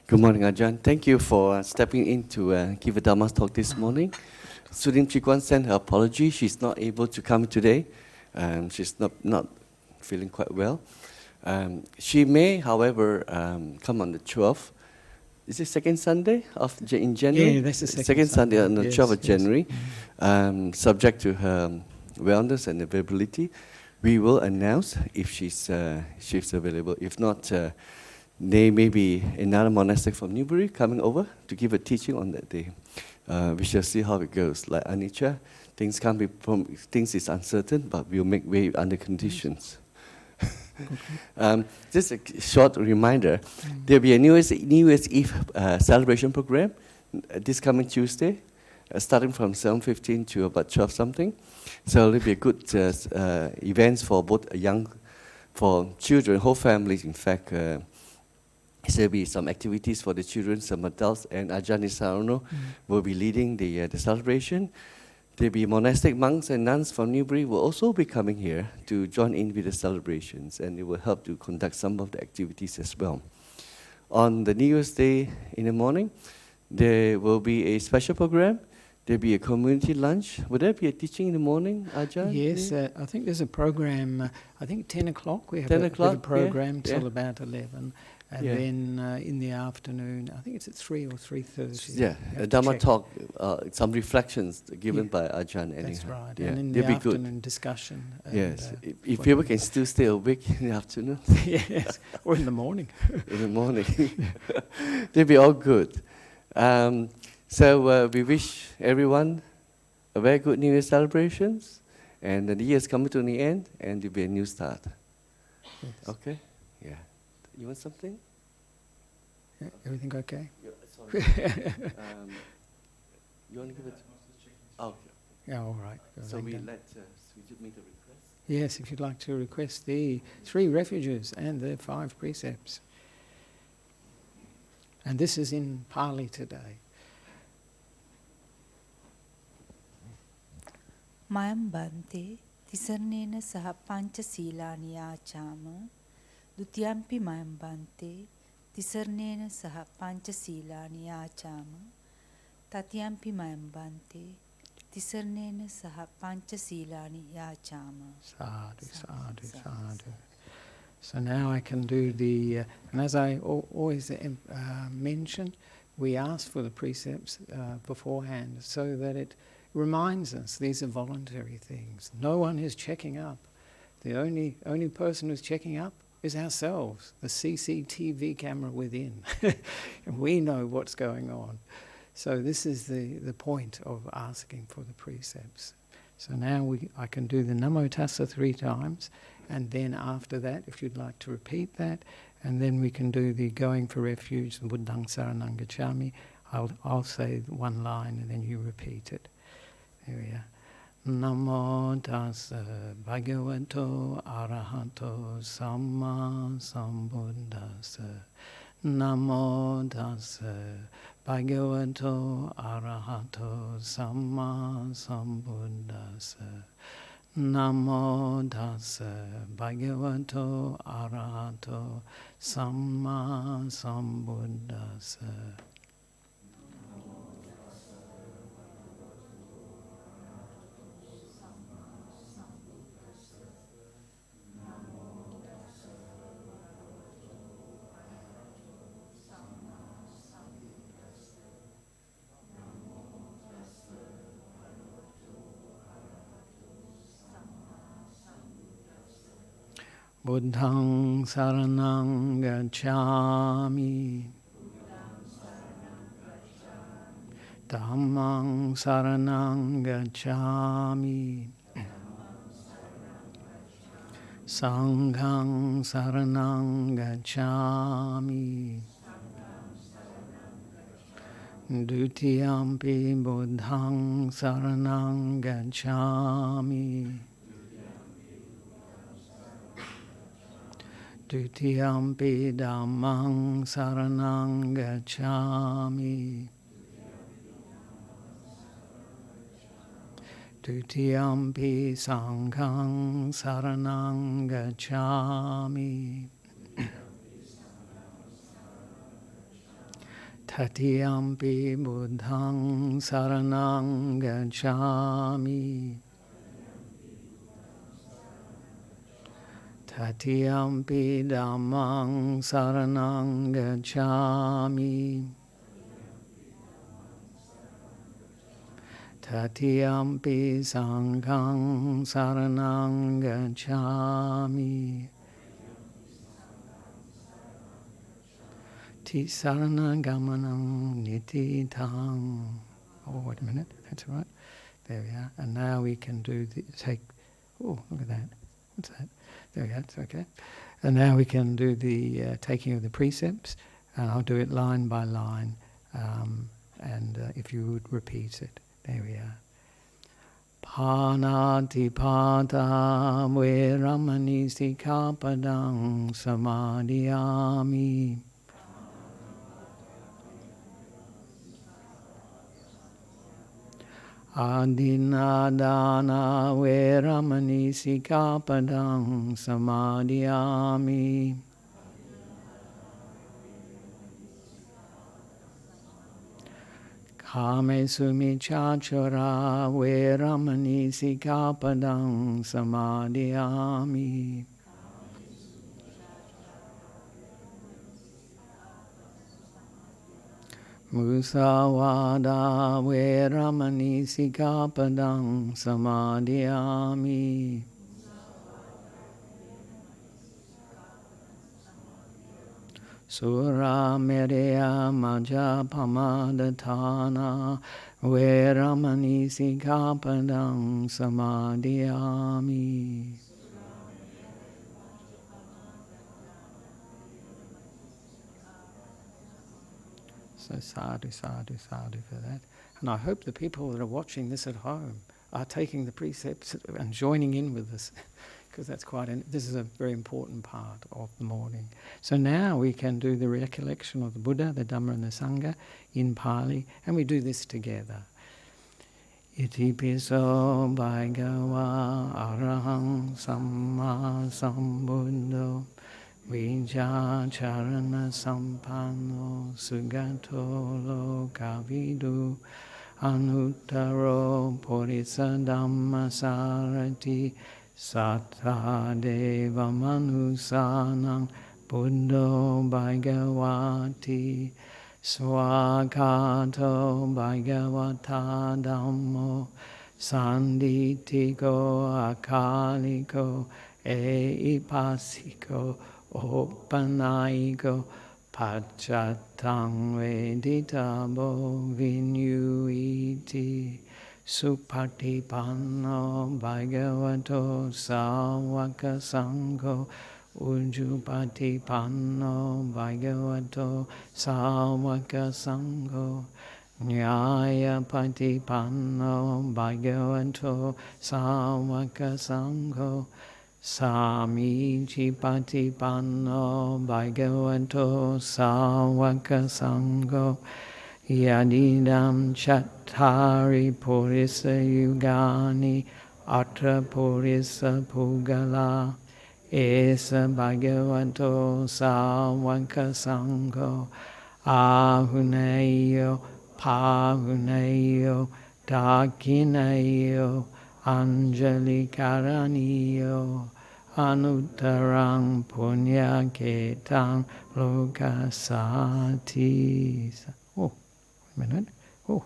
Good morning, Ajahn. Thank you for stepping in to give a Dhamma talk this morning. Sudin Chikwan sent her apology. She's not able to come today. She's not feeling quite well. She may, however, come on the 12th. Is it second Sunday in January? Yeah, that's the second Sunday on the 12th of January. Mm-hmm. Subject to her wellness and availability, we will announce if she's available. If not, there may be another monastic from Newbury coming over to give a teaching on that day. We shall see how it goes. Like Anicca, things is uncertain, but we'll make way under conditions. Just a short reminder, there'll be a New Year's Eve celebration program this coming Tuesday, starting from 7:15 to about 12 something. So it'll be a good events for both for children, whole families. In fact, there'll be some activities for the children, some adults, and Ajahn Nissarano will be leading the celebration. There'll be monastic monks and nuns from Newbury will also be coming here to join in with the celebrations, and it will help to conduct some of the activities as well. On the New Year's Day in the morning, there will be a special program. There'll be a community lunch. Would there be a teaching in the morning, Ajahn? Yes, I think there's a program, I think 10 o'clock. We have 10 a o'clock, program till yeah. about 11. And then in the afternoon, I think it's at 3 or 3:30. Yeah, a Dhamma talk, some reflections given by Ajahn. That's right. Yeah. And in the afternoon discussion. Yes, if people can still stay awake in the afternoon. Yes, or in the morning. In the morning. They'll be all good. So we wish everyone a very good New Year celebrations, and the year's coming to the end, and there'll be a new start. Yes. Okay? Yeah. You want something? Yeah, everything okay? Yeah, sorry. You want to give it? Oh, okay. Yeah, all right. So we just make a request? Yes, if you'd like to request the 3 refuges and the 5 precepts. And this is in Pali today. Mayam Bante, Tisarnena Saha Pancha Silani Achama, Dutyampi Mayam Bante, Tisarnena Saha Pancha Silani Achama, Tatyampi Mayam Bante, Tisarnena Saha Pancha Silani Achama. Sadhu, sadhu, sadhu. So now I can do the, and as I always mention, we ask for the precepts beforehand so that it reminds us these are voluntary things. No one is checking up. The only person who's checking up is ourselves, the CCTV camera within. And we know what's going on. So this is the point of asking for the precepts. So now I can do the Namo Tassa 3 times, and then after that, if you'd like to repeat that, and then we can do the going for refuge, the Buddhaṃ Saranam Gacchāmi. I'll say one line and then you repeat it. There we are. Namo Tassa Bhagavato Arahato Samma Sambuddhassa. Namo Tassa Bhagavato Arahato Samma Sambuddhassa. Namo Tassa Bhagavato Arahato Samma Sambuddhassa. Buddhaṃ Saranam Gacchāmi. Dhammaṃ Saranam Gacchāmi. Sanghaṃ Saranam Gacchāmi. Dutiyampi Buddhaṃ Saranam Gacchāmi. Dutiyampi Dhammaṃ Saranam Gacchāmi. Dutiyampi Sanghaṃ Saranam Gacchāmi. Tatiyampi buddhang saranang gacchami. Tatiyampi dhammang saranang gacchami. Tatiyampi sanghang saranang gacchami. Tisarana gamanam nititang. Oh, wait a minute. That's right. There we are. And now we can do the oh, look at that. What's that? There we go. It's okay. And now we can do the taking of the precepts. And I'll do it line by line. If you would repeat it. There we are. Panatipata veramani sikapadang samadhiyami. Adinadana veramani sikapadang samadhiyami. Kame sumichachara veramani sikapadang samadhiyami. Musawada veramani sikapadang samadhiyami. Sura mereya majapamadhatana veramani sikapadang samadhiyami. So sadhu, sadhu, sadhu for that. And I hope the people that are watching this at home are taking the precepts and joining in with us, because that's this is a very important part of the morning. So now we can do the recollection of the Buddha, the Dhamma and the Sangha in Pali, and we do this together. Iti piso bhagava arahang samma sambuddho Vijacharana sampanno sugato lokavidu anuttaro purisa dhamma sarati sattva deva manusanang buddho bhagavati swakato bhagavata dhammo sanditiko akaliko eipasiko Opanaiko pachatang veditabo vinyuiti supatipanno bhagavato sāvaka sangho ujupatipanno bhagavato sāvaka sangho nyaya patipanno bhagavato sāvaka sangho Samici patipanno bhagavato sāvaka sangho yadidam chattari purisa yugani atra purisa pugala esa bhagavato sāvaka sangho ahuneyo pahuneyo dakineyo anjali karaniyo Anuttarang punya ketang lokasati. Oh, wait a minute. Oh.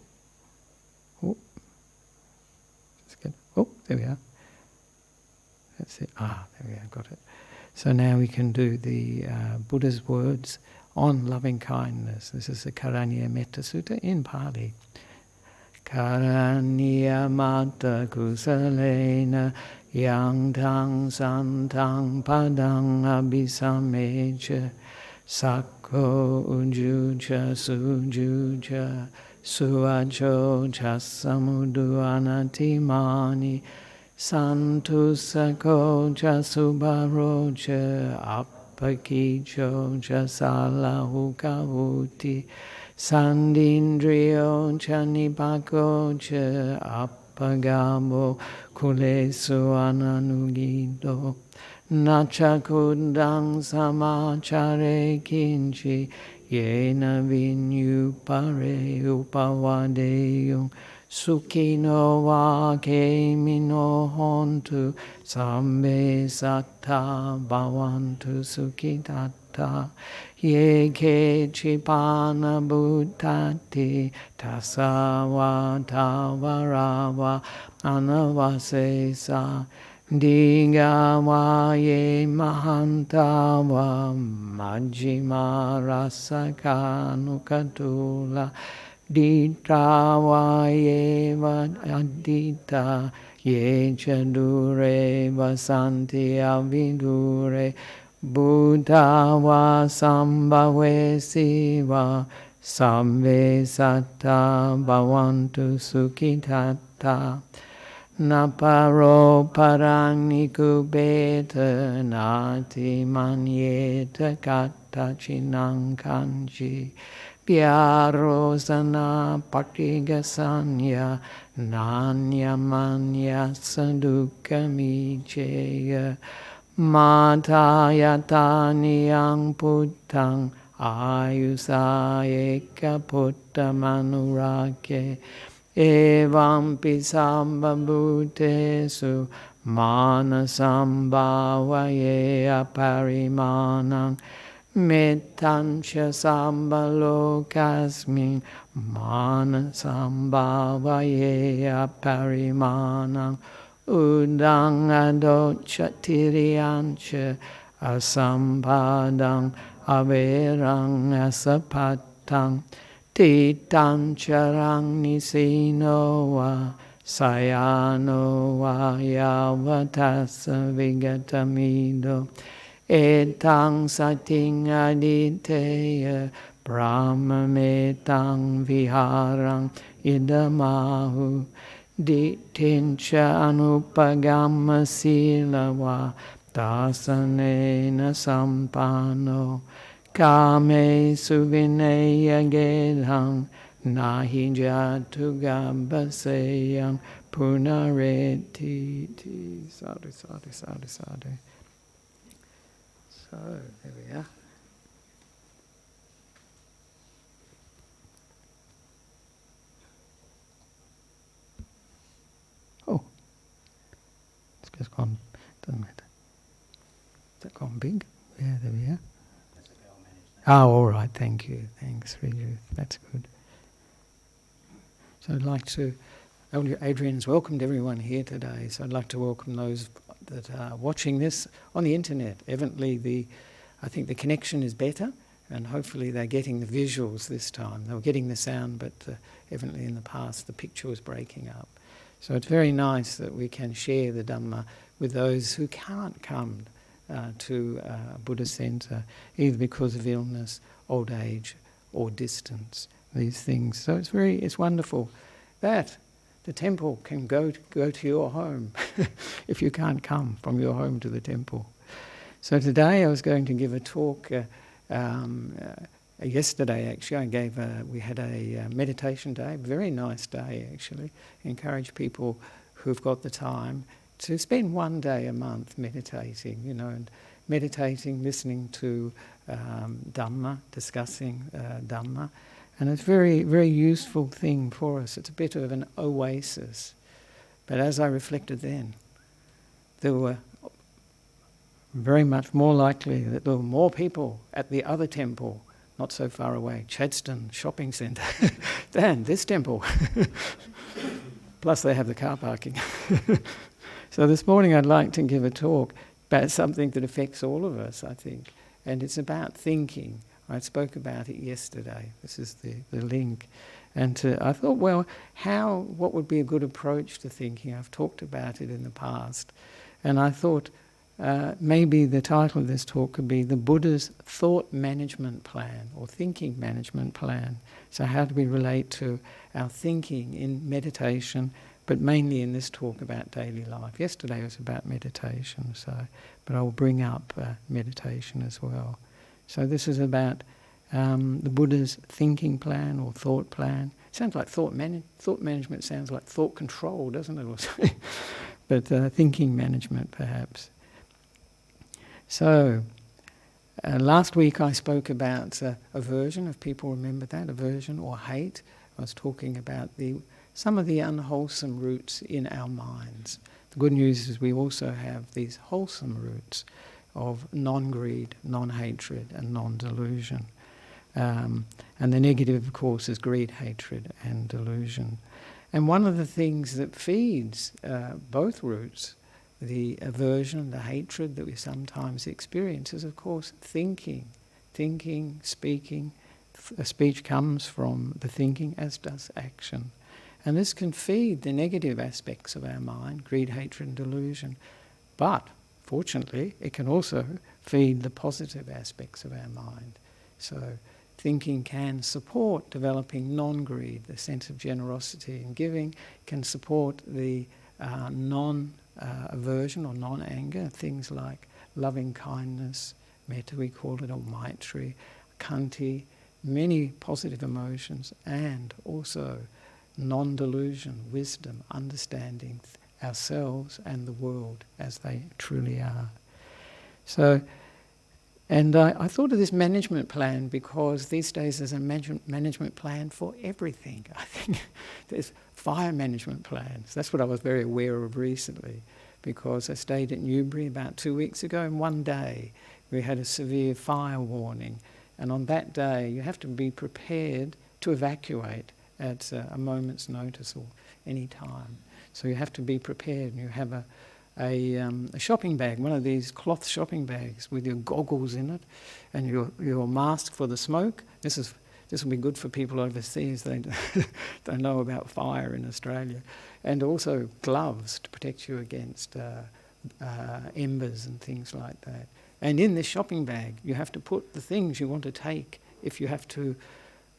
That's good. Oh, there we are. That's it. There we are, got it. So now we can do the Buddha's words on loving kindness. This is the Karaniya Metta Sutta in Pali. Karaniya Mata Kusalena Yang tang santang padang abhisamecha sakko ujucha sujucha suacho chasamudu anatimani santusako chasubarocha appakicho chasalahukauti sandindriyo chanipako cha Pagamo kulesu ananugido nachakudang samachare kinchi Yena vinyupare upavadeyung Sukhino va kemino hontu sambe satta bhavantu sukhitatta ye ke chipana buddhati tasava tavarava anavasesa diga va ye mahanta va majjhima rasakanukatula Dita vayeva adita ye chadure vasanti avidure Buddha va sambhave siva samve satta bhavantu sukhitatta Naparo parangnikubeta nati manyeta katta chinankanji Pyarosana patigasanya nanyamanya sadukamicheya matayatanyang puttang ayusayeka puttamanurake evam pisambhabutesu manasambhavaye aparimanang Mettansha sambalokasmin manasambhavaye aparimanang udang adochatiriyancha asampadang averang asapatang titancarang nisino va sayano va yavatasa vigatamido Etang sating aditeya brahmametang viharang idamahu ditincha anupagama silava dasanena sampano kame suvineya gedhang nahi jatu gambaseyang punareti sadhu sadhu sadhu sadhu. So, there we are. Oh, it's just gone, doesn't matter. Has that gone big? Yeah, there we are. Oh, all right, thank you. Thanks, Riju. That's good. So I'd like to, Adrian's welcomed everyone here today, so I'd like to welcome those that are watching this on the internet. Evidently, I think the connection is better, and hopefully they're getting the visuals this time. They were getting the sound, but evidently in the past the picture was breaking up. So it's very nice that we can share the Dhamma with those who can't come to a Buddhist centre, either because of illness, old age, or distance. These things. So it's wonderful that the temple can go to your home if you can't come from your home to the temple. So today I was going to give a talk. Yesterday, actually, we had a meditation day. Very nice day, actually. Encourage people who've got the time to spend one day a month meditating. And meditating, listening to Dhamma, discussing Dhamma. And it's a very, very useful thing for us. It's a bit of an oasis. But as I reflected then, there were very much more likely that there were more people at the other temple, not so far away, Chadstone Shopping Centre, than this temple. Plus they have the car parking. So this morning I'd like to give a talk about something that affects all of us, I think. And it's about thinking. I spoke about it yesterday. This is the link. And I thought, well, what would be a good approach to thinking? I've talked about it in the past. And I thought maybe the title of this talk could be The Buddha's Thought Management Plan, or Thinking Management Plan. So how do we relate to our thinking in meditation, but mainly in this talk about daily life? Yesterday was about meditation, but I will bring up meditation as well. So this is about the Buddha's thinking plan or thought plan. Sounds like thought management sounds like thought control, doesn't it? But thinking management, perhaps. So Last week I spoke about aversion, if people remember that, aversion or hate. I was talking about some of the unwholesome roots in our minds. The good news is we also have these wholesome roots of non-greed, non-hatred and non-delusion. And the negative, of course, is greed, hatred and delusion. And one of the things that feeds both roots, the aversion, the hatred that we sometimes experience, is of course thinking, speaking. Speech comes from the thinking, as does action. And this can feed the negative aspects of our mind, greed, hatred and delusion. But, fortunately, it can also feed the positive aspects of our mind. So thinking can support developing non-greed, the sense of generosity and giving, can support the non-aversion or non-anger, things like loving kindness, metta we call it, or maitri, khanti, many positive emotions, and also non-delusion, wisdom, understanding ourselves and the world as they truly are. So, and I thought of this management plan because these days there's a management plan for everything. I think there's fire management plans. That's what I was very aware of recently, because I stayed at Newbury about 2 weeks ago, and one day we had a severe fire warning. And on that day you have to be prepared to evacuate at a moment's notice or any time. So you have to be prepared, and you have a shopping bag, one of these cloth shopping bags with your goggles in it and your mask for the smoke. This will be good for people overseas. They don't know about fire in Australia. And also gloves to protect you against embers and things like that. And in this shopping bag you have to put the things you want to take if you have to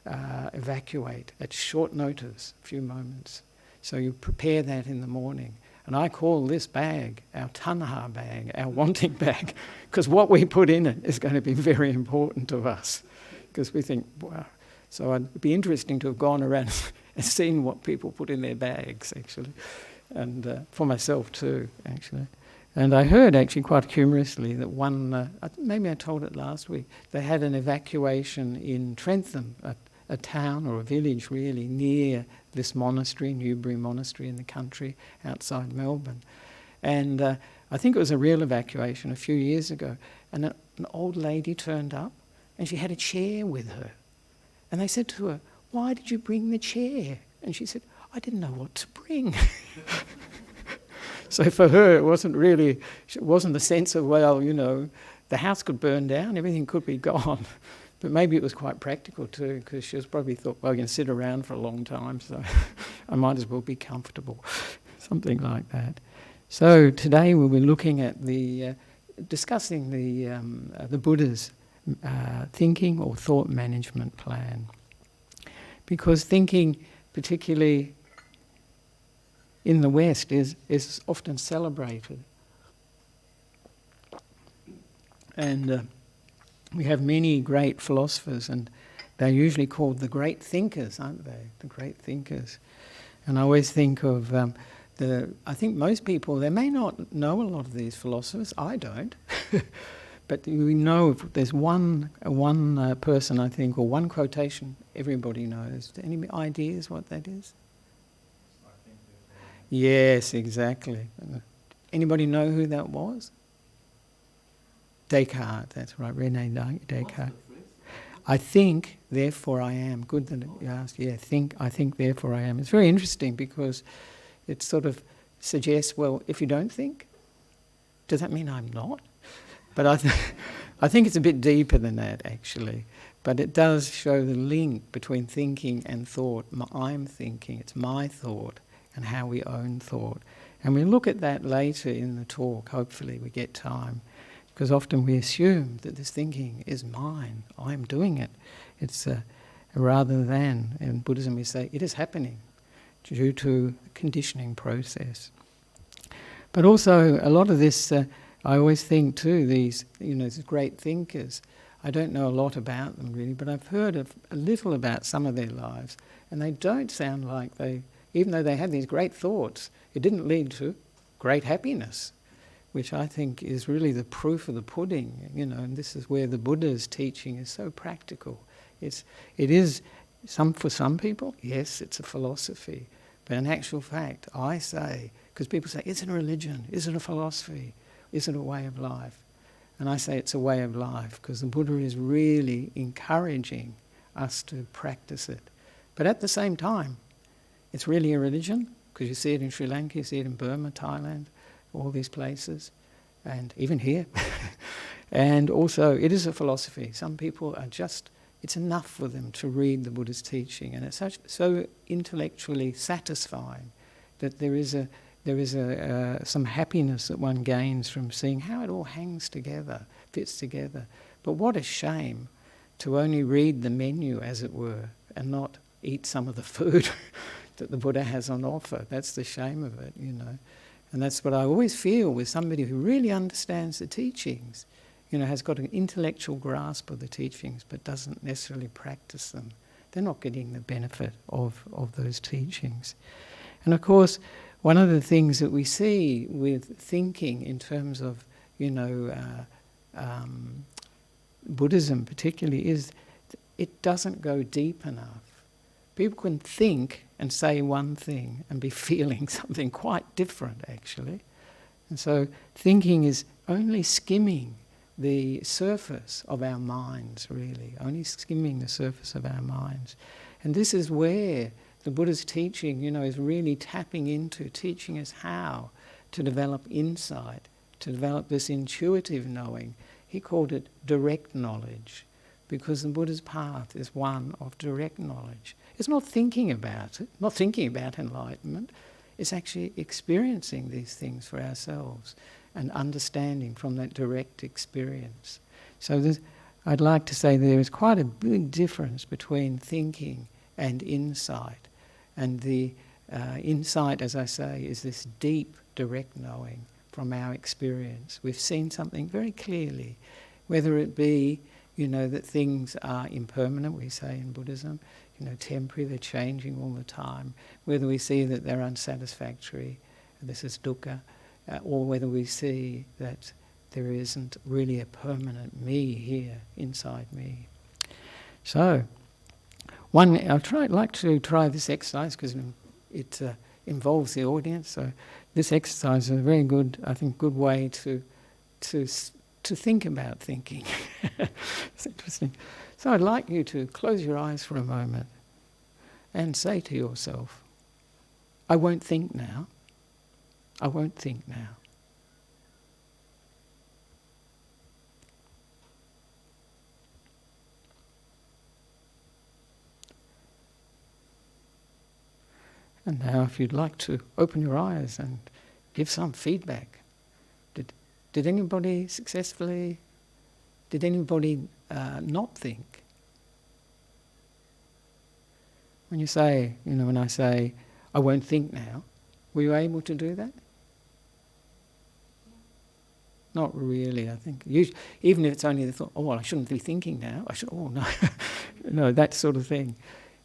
evacuate at short notice, a few moments. So you prepare that in the morning. And I call this bag our tanha bag, our wanting bag, because what we put in it is going to be very important to us. Because we think, wow. So it'd be interesting to have gone around and seen what people put in their bags, actually. And for myself too, actually. And I heard actually quite humorously that maybe I told it last week, they had an evacuation in Trentham, a town or a village really near this monastery, Newbury Monastery in the country outside Melbourne. And I think it was a real evacuation a few years ago. And an old lady turned up and she had a chair with her. And they said to her, "Why did you bring the chair?" And she said, "I didn't know what to bring." So for her it wasn't the sense of, well, you know, the house could burn down, everything could be gone. But maybe it was quite practical too, because she was probably thought, well, you can sit around for a long time, so I might as well be comfortable, something like that. So today we'll be looking at discussing the Buddha's thinking or thought management plan, because thinking, particularly in the West, is often celebrated, and we have many great philosophers, and they're usually called the great thinkers, aren't they? The great thinkers. And I always think of I think most people, they may not know a lot of these philosophers. I don't. But we know there's one person, I think, or one quotation everybody knows. Any ideas what that is? Yes, exactly. Anybody know who that was? Descartes, that's right, René Descartes. I think, therefore I am. Good that you asked. Yeah, I think, therefore I am. It's very interesting because it sort of suggests, well, if you don't think, does that mean I'm not? But I think it's a bit deeper than that, actually. But it does show the link between thinking and thought. I'm thinking, it's my thought, and how we own thought. And we look at that later in the talk, hopefully we get time. Because often we assume that this thinking is mine, I'm doing it. It's rather than, in Buddhism we say, it is happening due to the conditioning process. But also a lot of this, I always think too, these great thinkers, I don't know a lot about them really, but I've heard a little about some of their lives, and they don't sound like even though they had these great thoughts, it didn't lead to great happiness. which I think is really the proof of the pudding, and this is where the Buddha's teaching is so practical. It is, for some people, yes, it's a philosophy, but in actual fact, I say, because people say, is it a religion? Is it a philosophy? Is it a way of life? And I say it's a way of life, because the Buddha is really encouraging us to practice it. But at the same time, it's really a religion, because you see it in Sri Lanka, you see it in Burma, Thailand, all these places, and even here. And also, it is a philosophy. Some people are just, it's enough for them to read the Buddha's teaching, and it's so intellectually satisfying that there is some happiness that one gains from seeing how it all hangs together, fits together. But what a shame to only read the menu, as it were, and not eat some of the food that the Buddha has on offer. That's the shame of it, And that's what I always feel with somebody who really understands the teachings, has got an intellectual grasp of the teachings but doesn't necessarily practice them. They're not getting the benefit of those teachings. And of course, one of the things that we see with thinking in terms of, Buddhism particularly, is it doesn't go deep enough. People can think and say one thing and be feeling something quite different, actually. And so thinking is only skimming the surface of our minds, really, only skimming the surface of our minds. And this is where the Buddha's teaching, is really tapping into, teaching us how to develop insight, to develop this intuitive knowing. He called it direct knowledge, because the Buddha's path is one of direct knowledge. It's not thinking about it, not thinking about enlightenment. It's actually experiencing these things for ourselves and understanding from that direct experience. So I'd like to say there is quite a big difference between thinking and insight. And the insight, as I say, is this deep, direct knowing from our experience. We've seen something very clearly, whether it be, that things are impermanent, we say in Buddhism, temporary, they're changing all the time, whether we see that they're unsatisfactory, this is dukkha, or whether we see that there isn't really a permanent me here, inside me. So, I'd like to try this exercise because it involves the audience. So this exercise is a very good, I think, good way to think about thinking. It's interesting. So I'd like you to close your eyes for a moment and say to yourself, I won't think now. I won't think now. And now if you'd like to open your eyes and give some feedback. Did anybody successfully, did anybody not think? When you say, when I say, I won't think now, were you able to do that? Not really, I think. Even if it's only the thought, I shouldn't be thinking now. No. No, that sort of thing.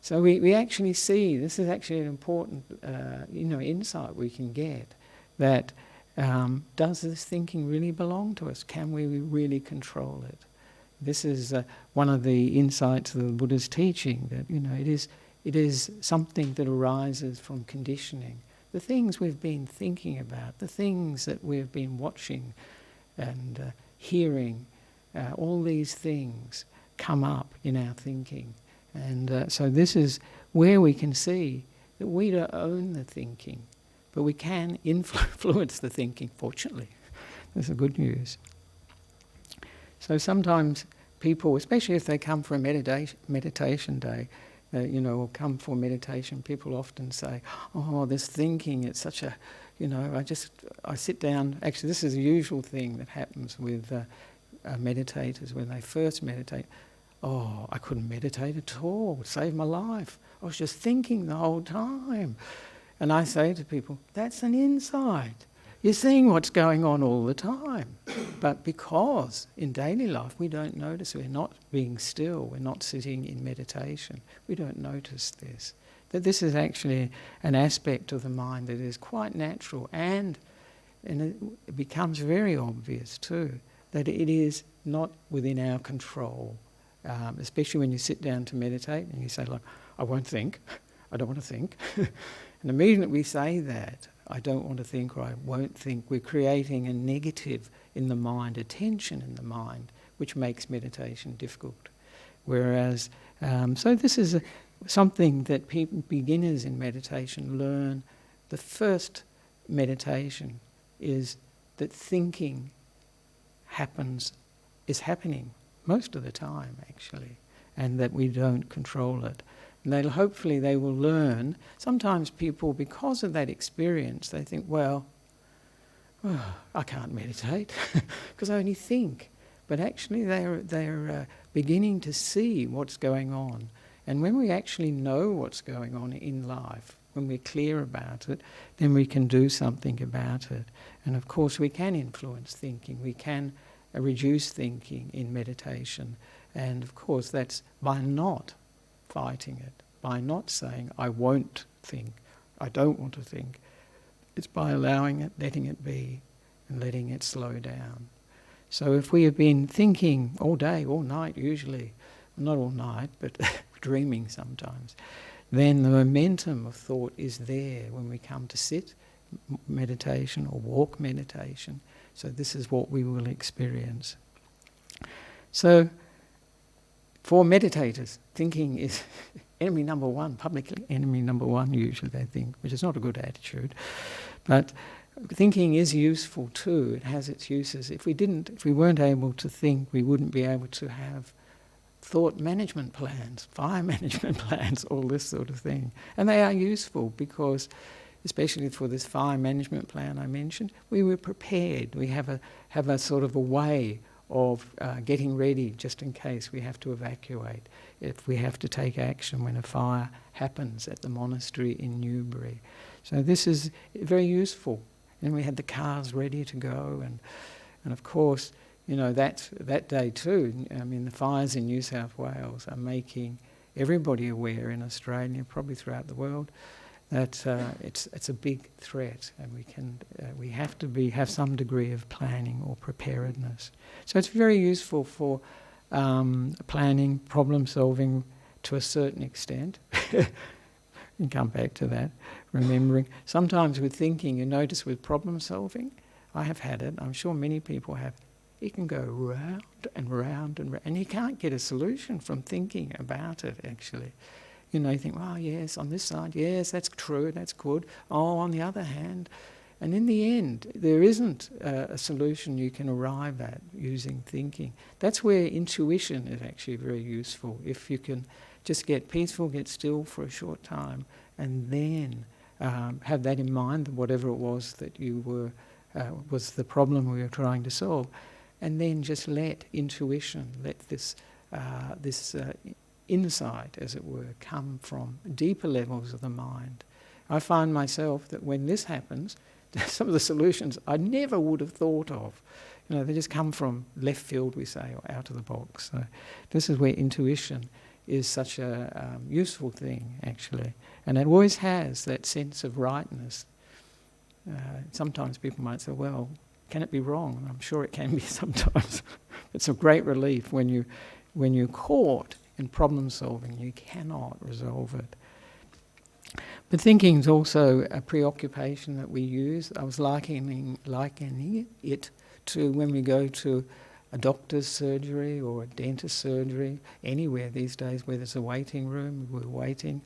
So we actually see, this is actually an important, insight we can get, that does this thinking really belong to us? Can we really control it? This is one of the insights of the Buddha's teaching, that, it is something that arises from conditioning. The things we've been thinking about, the things that we've been watching and hearing, all these things come up in our thinking. And so this is where we can see that we don't own the thinking, but we can influence the thinking, fortunately. That's the good news. So sometimes people, especially if they come for a meditation day, or come for meditation, people often say, this thinking, it's such a, I sit down. Actually, this is a usual thing that happens with meditators when they first meditate. I couldn't meditate at all, it saved my life. I was just thinking the whole time. And I say to people, that's an insight. You're seeing what's going on all the time. But because in daily life we don't notice, we're not being still, we're not sitting in meditation, we don't notice this. That this is actually an aspect of the mind that is quite natural and it becomes very obvious too that it is not within our control, especially when you sit down to meditate and you say, like, I won't think, I don't want to think. And immediately we say that, I don't want to think or I won't think, we're creating a negative in the mind, a tension in the mind, which makes meditation difficult. Whereas, so this is something that beginners in meditation learn. The first meditation is that thinking is happening most of the time, actually, and that we don't control it. And hopefully they will learn. Sometimes people, because of that experience, they think, well, I can't meditate because I only think. But actually they're beginning to see what's going on. And when we actually know what's going on in life, when we're clear about it, then we can do something about it. And of course we can influence thinking, we can reduce thinking in meditation. And of course that's by not fighting it, by not saying, I won't think, I don't want to think. It's by allowing it, letting it be, and letting it slow down. So if we have been thinking all day, all night usually, not all night, but dreaming sometimes, then the momentum of thought is there when we come to sit meditation or walk meditation. So this is what we will experience. So for meditators, thinking is enemy number one, publicly enemy number one usually they think, which is not a good attitude. But thinking is useful too, it has its uses. If we weren't able to think, we wouldn't be able to have thought management plans, fire management plans, all this sort of thing. And they are useful because, especially for this fire management plan I mentioned, we were prepared. We have a sort of a way of getting ready just in case we have to evacuate, if we have to take action when a fire happens at the monastery in Newbury. So this is very useful. And we had the cars ready to go, and of course, you know, that day too, I mean, the fires in New South Wales are making everybody aware in Australia, probably throughout the world, that it's a big threat, and we have to have some degree of planning or preparedness. So it's very useful for planning, problem solving to a certain extent. You can come back to that, remembering. Sometimes with thinking, you notice with problem solving, I have had it, I'm sure many people have, you can go round and round and round, and you can't get a solution from thinking about it, actually. You know, you think, oh yes, on this side, yes, that's true, that's good. Oh, on the other hand, and in the end, there isn't a solution you can arrive at using thinking. That's where intuition is actually very useful. If you can just get peaceful, get still for a short time, and then have that in mind, whatever it was that you were, was the problem we were trying to solve, and then just let intuition, let this insight, as it were, come from deeper levels of the mind. I find myself that when this happens, some of the solutions I never would have thought of, you know, they just come from left field, we say, or out of the box. So this is where intuition is such a useful thing, actually. And it always has that sense of rightness. Sometimes people might say, well, can it be wrong? And I'm sure it can be sometimes. It's a great relief when you're caught in problem solving, you cannot resolve it. But thinking is also a preoccupation that we use. I was likening it to when we go to a doctor's surgery or a dentist's surgery, anywhere these days where there's a waiting room, we're waiting.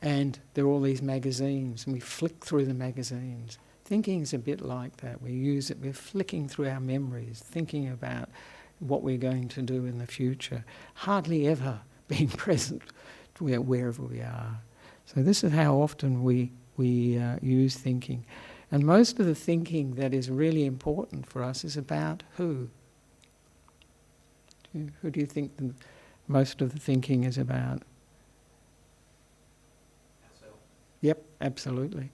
And there are all these magazines, and we flick through the magazines. Thinking is a bit like that. We use it, we're flicking through our memories, thinking about what we're going to do in the future, hardly ever being present wherever we are. So this is how often we use thinking. And most of the thinking that is really important for us is about who? Who do you think most of the thinking is about? Ourselves. Yep, absolutely.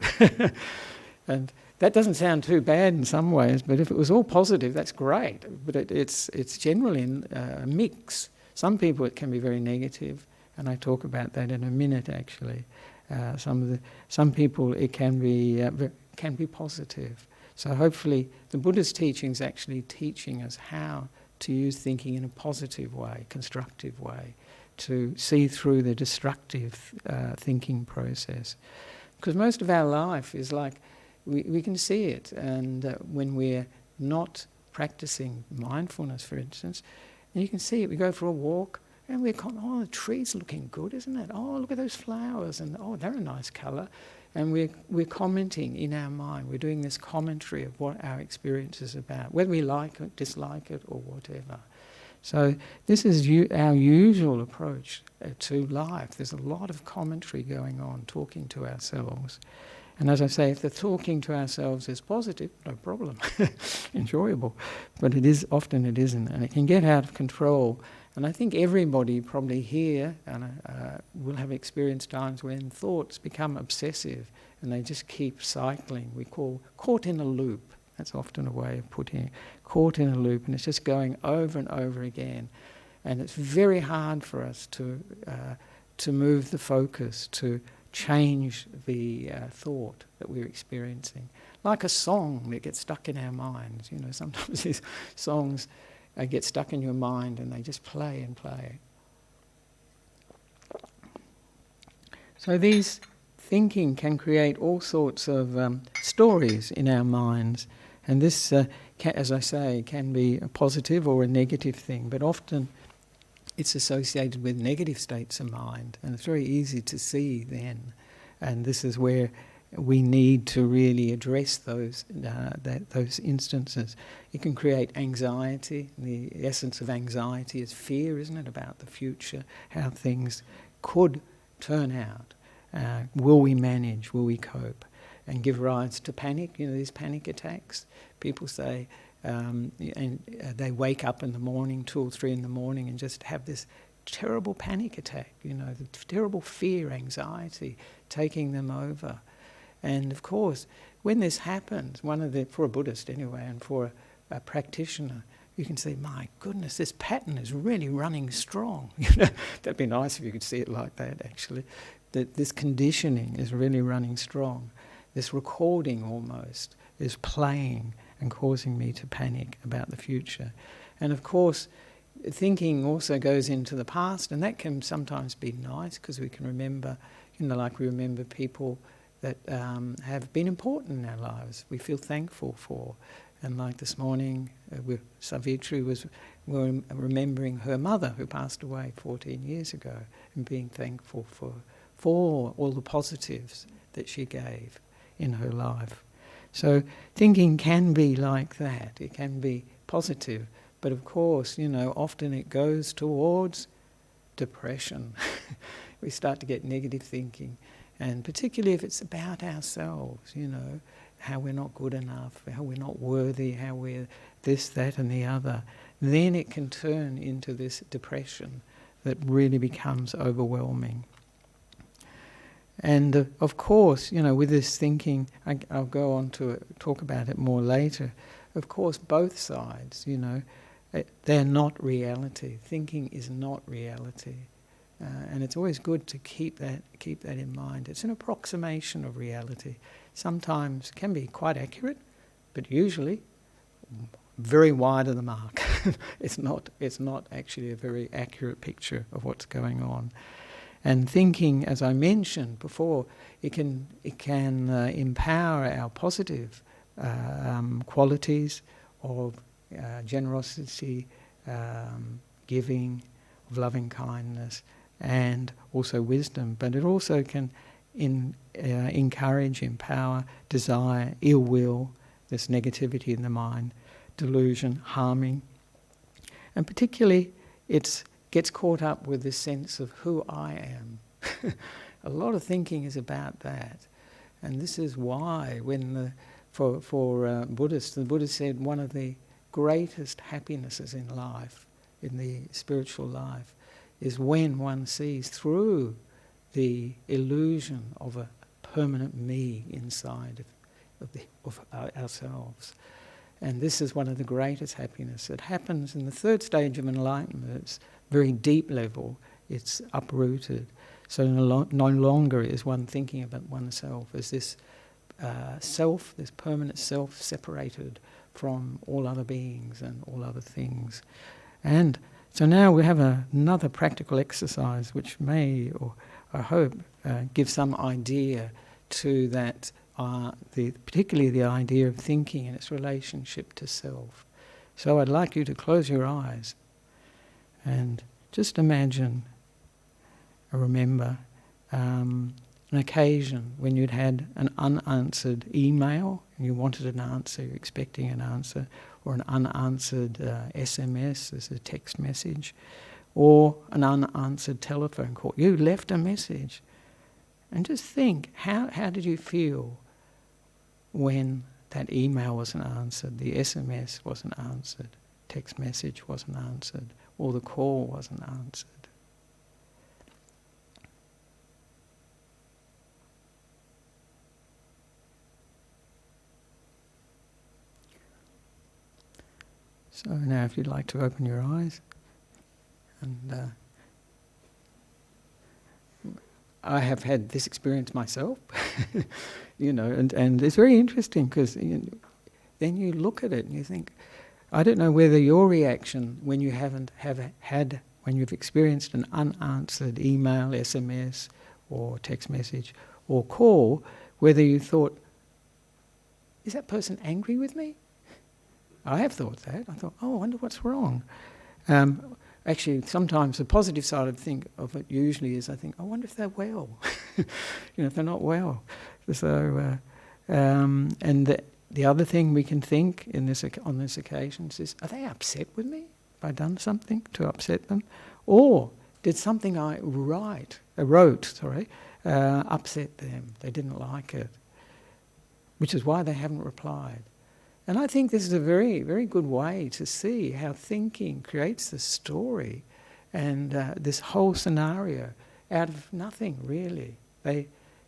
And that doesn't sound too bad in some ways, but if it was all positive, that's great. But it's generally a mix. Some people it can be very negative, and I talk about that in a minute actually. Some people it can be can be positive. So hopefully the Buddha's teaching is actually teaching us how to use thinking in a positive way, constructive way, to see through the destructive thinking process. Because most of our life is like, we can see it, and when we're not practicing mindfulness, for instance, and you can see it, we go for a walk, and we're oh, the tree's looking good, isn't it? Oh, look at those flowers, and oh, they're a nice colour. And we're commenting in our mind, we're doing this commentary of what our experience is about, whether we like it, dislike it, or whatever. So this is our usual approach to life. There's a lot of commentary going on, talking to ourselves. And as I say, if the talking to ourselves is positive, no problem, enjoyable. But often it isn't, and it can get out of control. And I think everybody probably here will have experienced times when thoughts become obsessive and they just keep cycling. We call caught in a loop. That's often a way of putting it. Caught in a loop, and it's just going over and over again. And it's very hard for us to move the focus, to change the thought that we're experiencing. Like a song that gets stuck in our minds. You know, sometimes these songs get stuck in your mind and they just play and play. So these thinking can create all sorts of stories in our minds, and this, as I say, can be a positive or a negative thing, but often it's associated with negative states of mind, and it's very easy to see then, and this is where we need to really address those instances. It can create anxiety. The essence of anxiety is fear, isn't it, about the future, how things could turn out. Will we manage? Will we cope? And give rise to panic. You know, these panic attacks. People say, they wake up in the morning, 2 or 3 in the morning, and just have this terrible panic attack. You know, the terrible fear, anxiety taking them over. And of course, when this happens, for a Buddhist anyway, and for a practitioner, you can see, my goodness, this pattern is really running strong. You know, that'd be nice if you could see it like that, actually. That this conditioning is really running strong. This recording almost is playing and causing me to panic about the future. And of course, thinking also goes into the past, and that can sometimes be nice because we can remember, you know, like we remember people that have been important in our lives, we feel thankful for. And like this morning, Savitri was remembering her mother who passed away 14 years ago and being thankful for all the positives that she gave in her life. So thinking can be like that, it can be positive, but of course, you know, often it goes towards depression. We start to get negative thinking. And particularly if it's about ourselves, you know, how we're not good enough, how we're not worthy, how we're this, that and the other, then it can turn into this depression that really becomes overwhelming. And of course, you know, with this thinking, I'll go on to talk about it more later, of course both sides, you know, they're not reality. Thinking is not reality. And it's always good to keep that in mind. It's an approximation of reality. Sometimes can be quite accurate, but usually very wide of the mark. It's not actually a very accurate picture of what's going on. And thinking, as I mentioned before, it can empower our positive qualities of generosity, giving, of loving kindness, and also wisdom, but it also can encourage, empower, desire, ill will, this negativity in the mind, delusion, harming. And particularly it gets caught up with this sense of who I am. A lot of thinking is about that. And this is why for Buddhists, the Buddha said one of the greatest happinesses in life, in the spiritual life, is when one sees through the illusion of a permanent me inside of ourselves. And this is one of the greatest happiness. It happens in the third stage of enlightenment. It's very deep level. It's uprooted. So no longer is one thinking about oneself as this self, this permanent self separated from all other beings and all other things. And so now we have another practical exercise which may, or I hope, give some idea to that, particularly the idea of thinking and its relationship to self. So I'd like you to close your eyes and just imagine or remember an occasion when you'd had an unanswered email and you wanted an answer, you're expecting an answer, or an unanswered SMS, as a text message, or an unanswered telephone call. You left a message. And just think, how did you feel when that email wasn't answered, the SMS wasn't answered, text message wasn't answered, or the call wasn't answered? So now if you'd like to open your eyes, and I have had this experience myself, and it's very interesting because then you look at it and you think, I don't know whether your reaction when you when you've experienced an unanswered email, SMS, or text message, or call, whether you thought, is that person angry with me? I have thought that. I thought, I wonder what's wrong. Actually, sometimes the positive side of it usually is I think, I wonder if they're well. If they're not well. So, and the other thing we can think on this occasion is, are they upset with me? Have I done something to upset them? Or did something I wrote, upset them? They didn't like it, which is why they haven't replied. And I think this is a very, very good way to see how thinking creates the story and this whole scenario out of nothing, really. They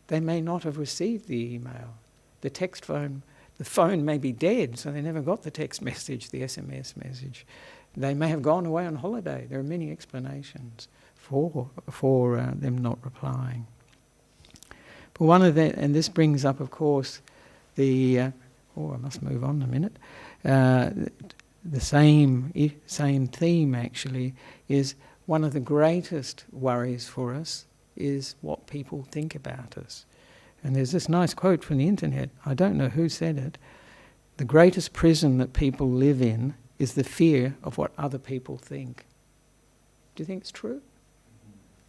may not have received the email. The phone may be dead, so they never got the text message, the SMS message. They may have gone away on holiday. There are many explanations for them not replying. But one of the, and this brings up, of course, I must move on a minute. The same theme actually is one of the greatest worries for us is what people think about us. And there's this nice quote from the internet. I don't know who said it. The greatest prison that people live in is the fear of what other people think. Do you think it's true?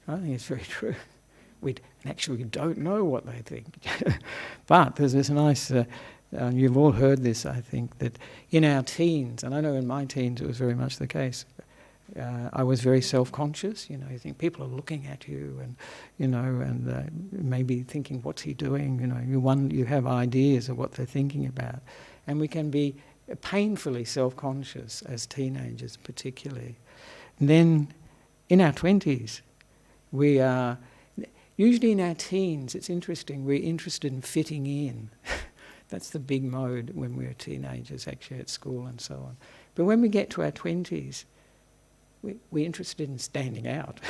I think it's very true. We actually don't know what they think. But there's this nice... you've all heard this, I think, that in our teens, and I know in my teens it was very much the case, I was very self-conscious. You think people are looking at you, and maybe thinking, "What's he doing?" You have ideas of what they're thinking about, and we can be painfully self-conscious as teenagers, particularly. And then, in our 20s, we are usually in our teens. It's interesting. We're interested in fitting in. That's the big mode when we're teenagers, actually, at school and so on. But when we get to our 20s, we're interested in standing out,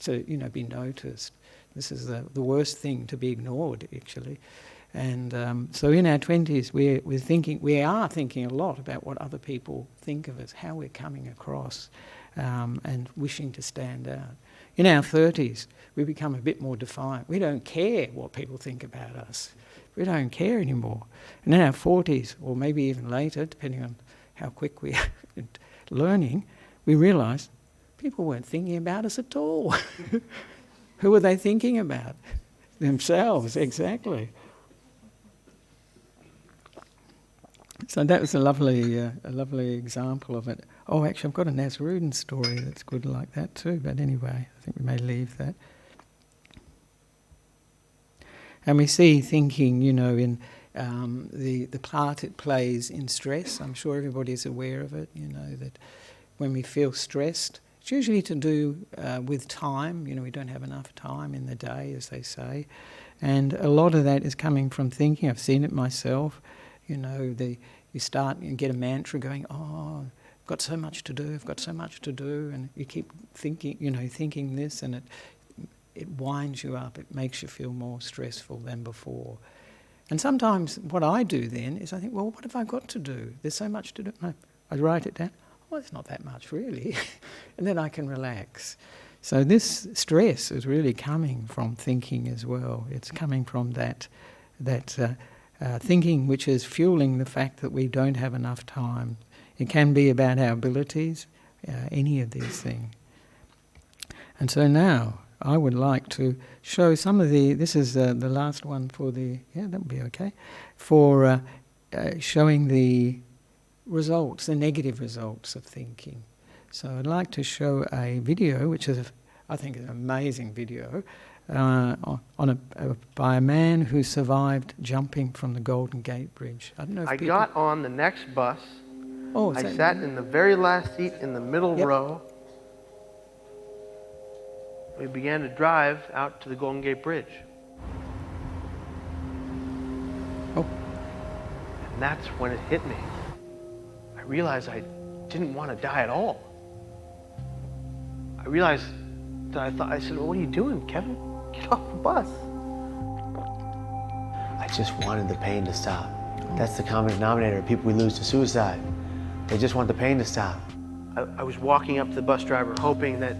to be noticed. This is the worst thing to be ignored, actually. And so in our 20s, we are thinking a lot about what other people think of us, how we're coming across, and wishing to stand out. In our 30s, we become a bit more defiant. We don't care what people think about us. We don't care anymore. And in our 40s, or maybe even later, depending on how quick we are at learning, we realise people weren't thinking about us at all. Who were they thinking about? Themselves, exactly. So that was a lovely example of it. Oh, actually, I've got a Nissarano story that's good like that too. But anyway, I think we may leave that. And we see thinking, in the part it plays in stress. I'm sure everybody's aware of it. That when we feel stressed, it's usually to do with time. We don't have enough time in the day, as they say, and a lot of that is coming from thinking. I've seen it myself. You start and get a mantra going, I've got so much to do, and you keep thinking this, and it winds you up, it makes you feel more stressful than before. And sometimes what I do then is I think, well, what have I got to do? There's so much to do. No, I write it down. Well, it's not that much really. And then I can relax. So this stress is really coming from thinking as well. It's coming from that thinking which is fueling the fact that we don't have enough time. It can be about our abilities, any of these things. And so now I would like to show some of this is the last one for that would be okay, for showing the results, the negative results of thinking. So I'd like to show a video, which is, I think, is an amazing video, by a man who survived jumping from the Golden Gate Bridge. I don't know if I got on the next bus. I that, sat in the very last seat in the middle row. We began to drive out to the Golden Gate Bridge. Oh. And that's when it hit me. I realized I didn't want to die at all. I realized that I said, well, what are you doing, Kevin? Get off the bus. I just wanted the pain to stop. That's the common denominator of people we lose to suicide. They just want the pain to stop. I was walking up to the bus driver hoping that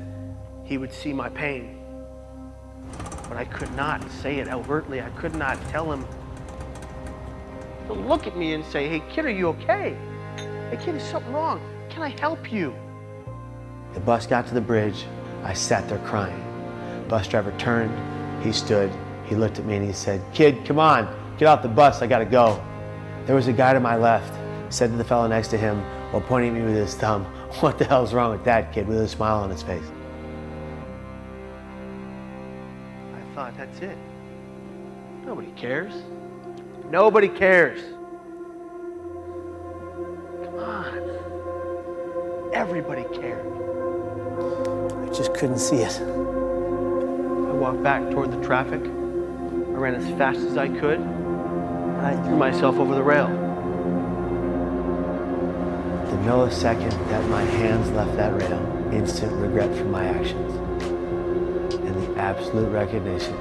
he would see my pain. But I could not say it overtly. I could not tell him to look at me and say, hey kid, are you okay? Hey kid, is something wrong? Can I help you? The bus got to the bridge. I sat there crying. Bus driver turned, he stood, he looked at me and he said, kid, come on, get off the bus, I gotta go. There was a guy to my left, said to the fellow next to him while pointing at me with his thumb, what the hell's wrong with that kid, with a smile on his face. I thought, that's it. Nobody cares. Nobody cares. Come on. Everybody cared. I just couldn't see it. I walked back toward the traffic. I ran as fast as I could, and I threw myself over the rail. The millisecond that my hands left that rail, instant regret for my actions, and the absolute recognition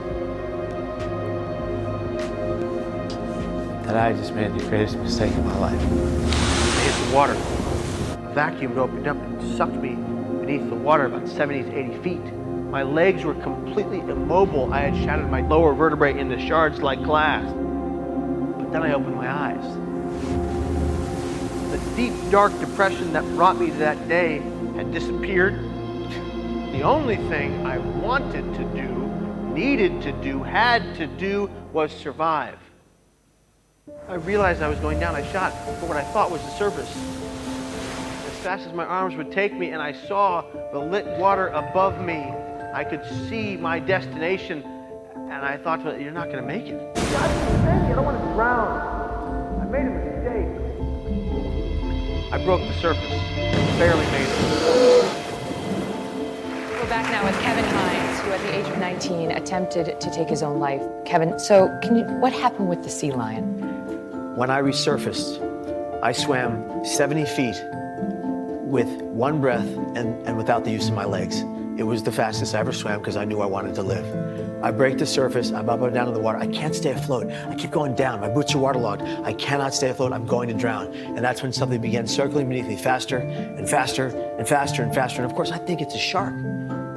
that I just made the greatest mistake of my life. I hit the water. The vacuum opened up and sucked me beneath the water about 70 to 80 feet. My legs were completely immobile. I had shattered my lower vertebrae into shards like glass. But then I opened my eyes. The deep, dark depression that brought me to that day had disappeared. The only thing I wanted to do, needed to do, had to do was survive. I realized I was going down. I shot for what I thought was the surface. As fast as my arms would take me, and I saw the lit water above me, I could see my destination, and I thought, well, you're not going to make it. God, I don't want to drown. I made a mistake. I broke the surface. Barely made it. We're back now with Kevin Hines, who at the age of 19 attempted to take his own life. Kevin, so what happened with the sea lion? When I resurfaced, I swam 70 feet with one breath and without the use of my legs. It was the fastest I ever swam because I knew I wanted to live. I break the surface, I'm up and down in the water. I can't stay afloat. I keep going down. My boots are waterlogged. I cannot stay afloat. I'm going to drown. And that's when something began circling beneath me faster and faster and faster and faster. And of course, I think it's a shark.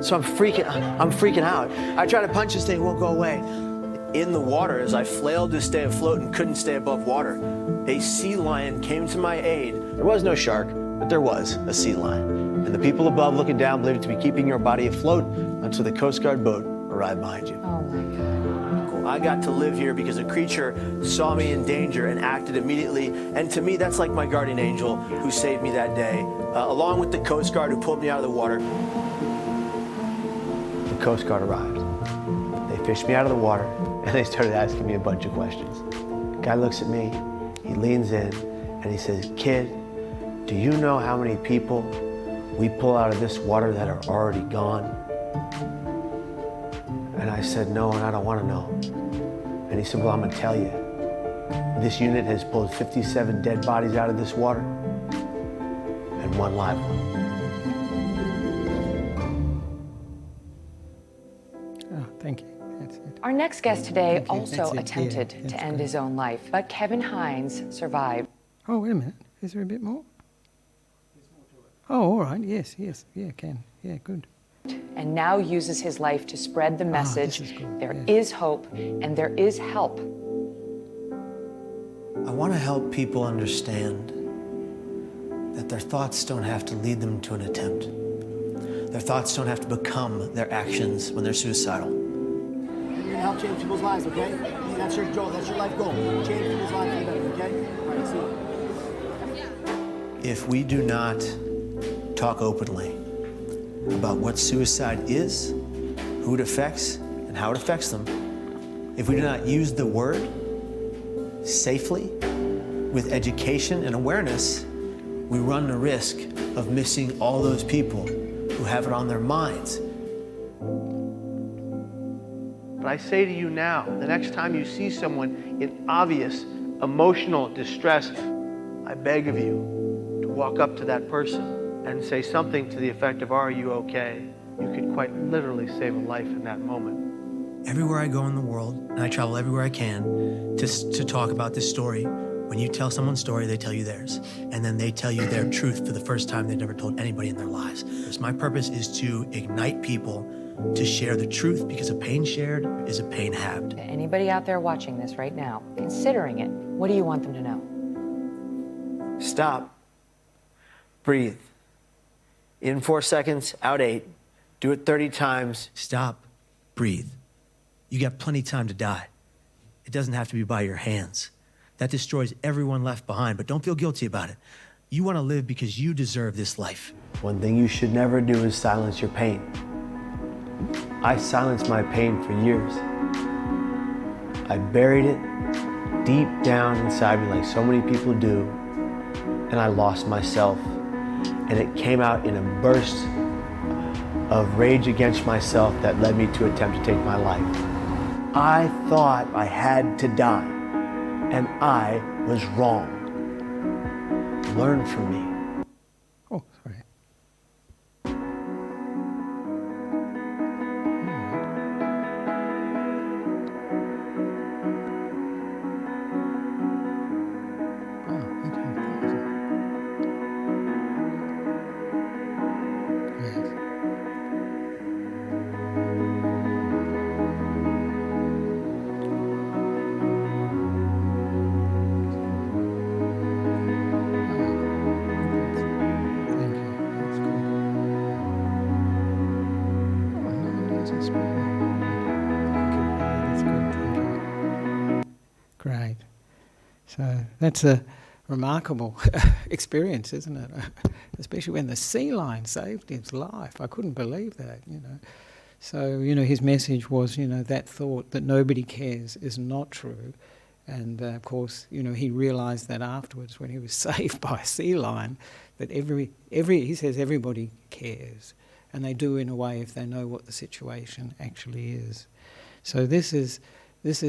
So I'm freaking out. I try to punch this thing, it won't go away. In the water, as I flailed to stay afloat and couldn't stay above water, a sea lion came to my aid. There was no shark, but there was a sea lion. And the people above looking down believed it to be keeping your body afloat until the Coast Guard boat arrived behind you. Oh my God. I got to live here because a creature saw me in danger and acted immediately. And to me, that's like my guardian angel who saved me that day, along with the Coast Guard who pulled me out of the water. The Coast Guard arrived. They fished me out of the water and they started asking me a bunch of questions. The guy looks at me, he leans in and he says, kid, do you know how many people we pull out of this water that are already gone? And I said, no, and I don't want to know. And he said, well, I'm going to tell you. This unit has pulled 57 dead bodies out of this water and one live one. Oh, thank you. That's it. Our next guest today Thank you. also That's it. attempted Yeah, to that's end great. his own life, but Kevin Hines survived. Oh, wait a minute. Is there a bit more? Oh, all right. Yes. Yeah, can. Yeah, good. And now uses his life to spread the message this is good, there yeah. is hope and there is help. I want to help people understand that their thoughts don't have to lead them to an attempt. Their thoughts don't have to become their actions when they're suicidal. And you're gonna help change people's lives, okay? That's your goal, that's your life goal. Change people's lives for the better, okay? All right, see you. If we do not talk openly about what suicide is, who it affects, and how it affects them, if we do not use the word safely, with education and awareness, we run the risk of missing all those people who have it on their minds. But I say to you now, the next time you see someone in obvious emotional distress, I beg of you to walk up to that person and say something to the effect of, "Are you okay?" You could quite literally save a life in that moment. Everywhere I go in the world, and I travel everywhere I can to talk about this story, when you tell someone's story, they tell you theirs. And then they tell you their truth for the first time they've never told anybody in their lives. So my purpose is to ignite people to share the truth, because a pain shared is a pain halved. To anybody out there watching this right now, considering it, what do you want them to know? Stop. Breathe. In 4 seconds, out 8. Do it 30 times. Stop. Breathe. You got plenty of time to die. It doesn't have to be by your hands. That destroys everyone left behind, but don't feel guilty about it. You want to live because you deserve this life. One thing you should never do is silence your pain. I silenced my pain for years. I buried it deep down inside me like so many people do, and I lost myself. And it came out in a burst of rage against myself that led me to attempt to take my life. I thought I had to die, and I was wrong. Learn from me. Oh, sorry. Great. So that's a remarkable experience, isn't it? Especially when the sea lion saved his life. I couldn't believe that, you know. So, you know, his message was, you know, that thought that nobody cares is not true. And of course, you know, he realised that afterwards when he was saved by a sea lion, that he says everybody cares. And they do in a way if they know what the situation actually is. So this is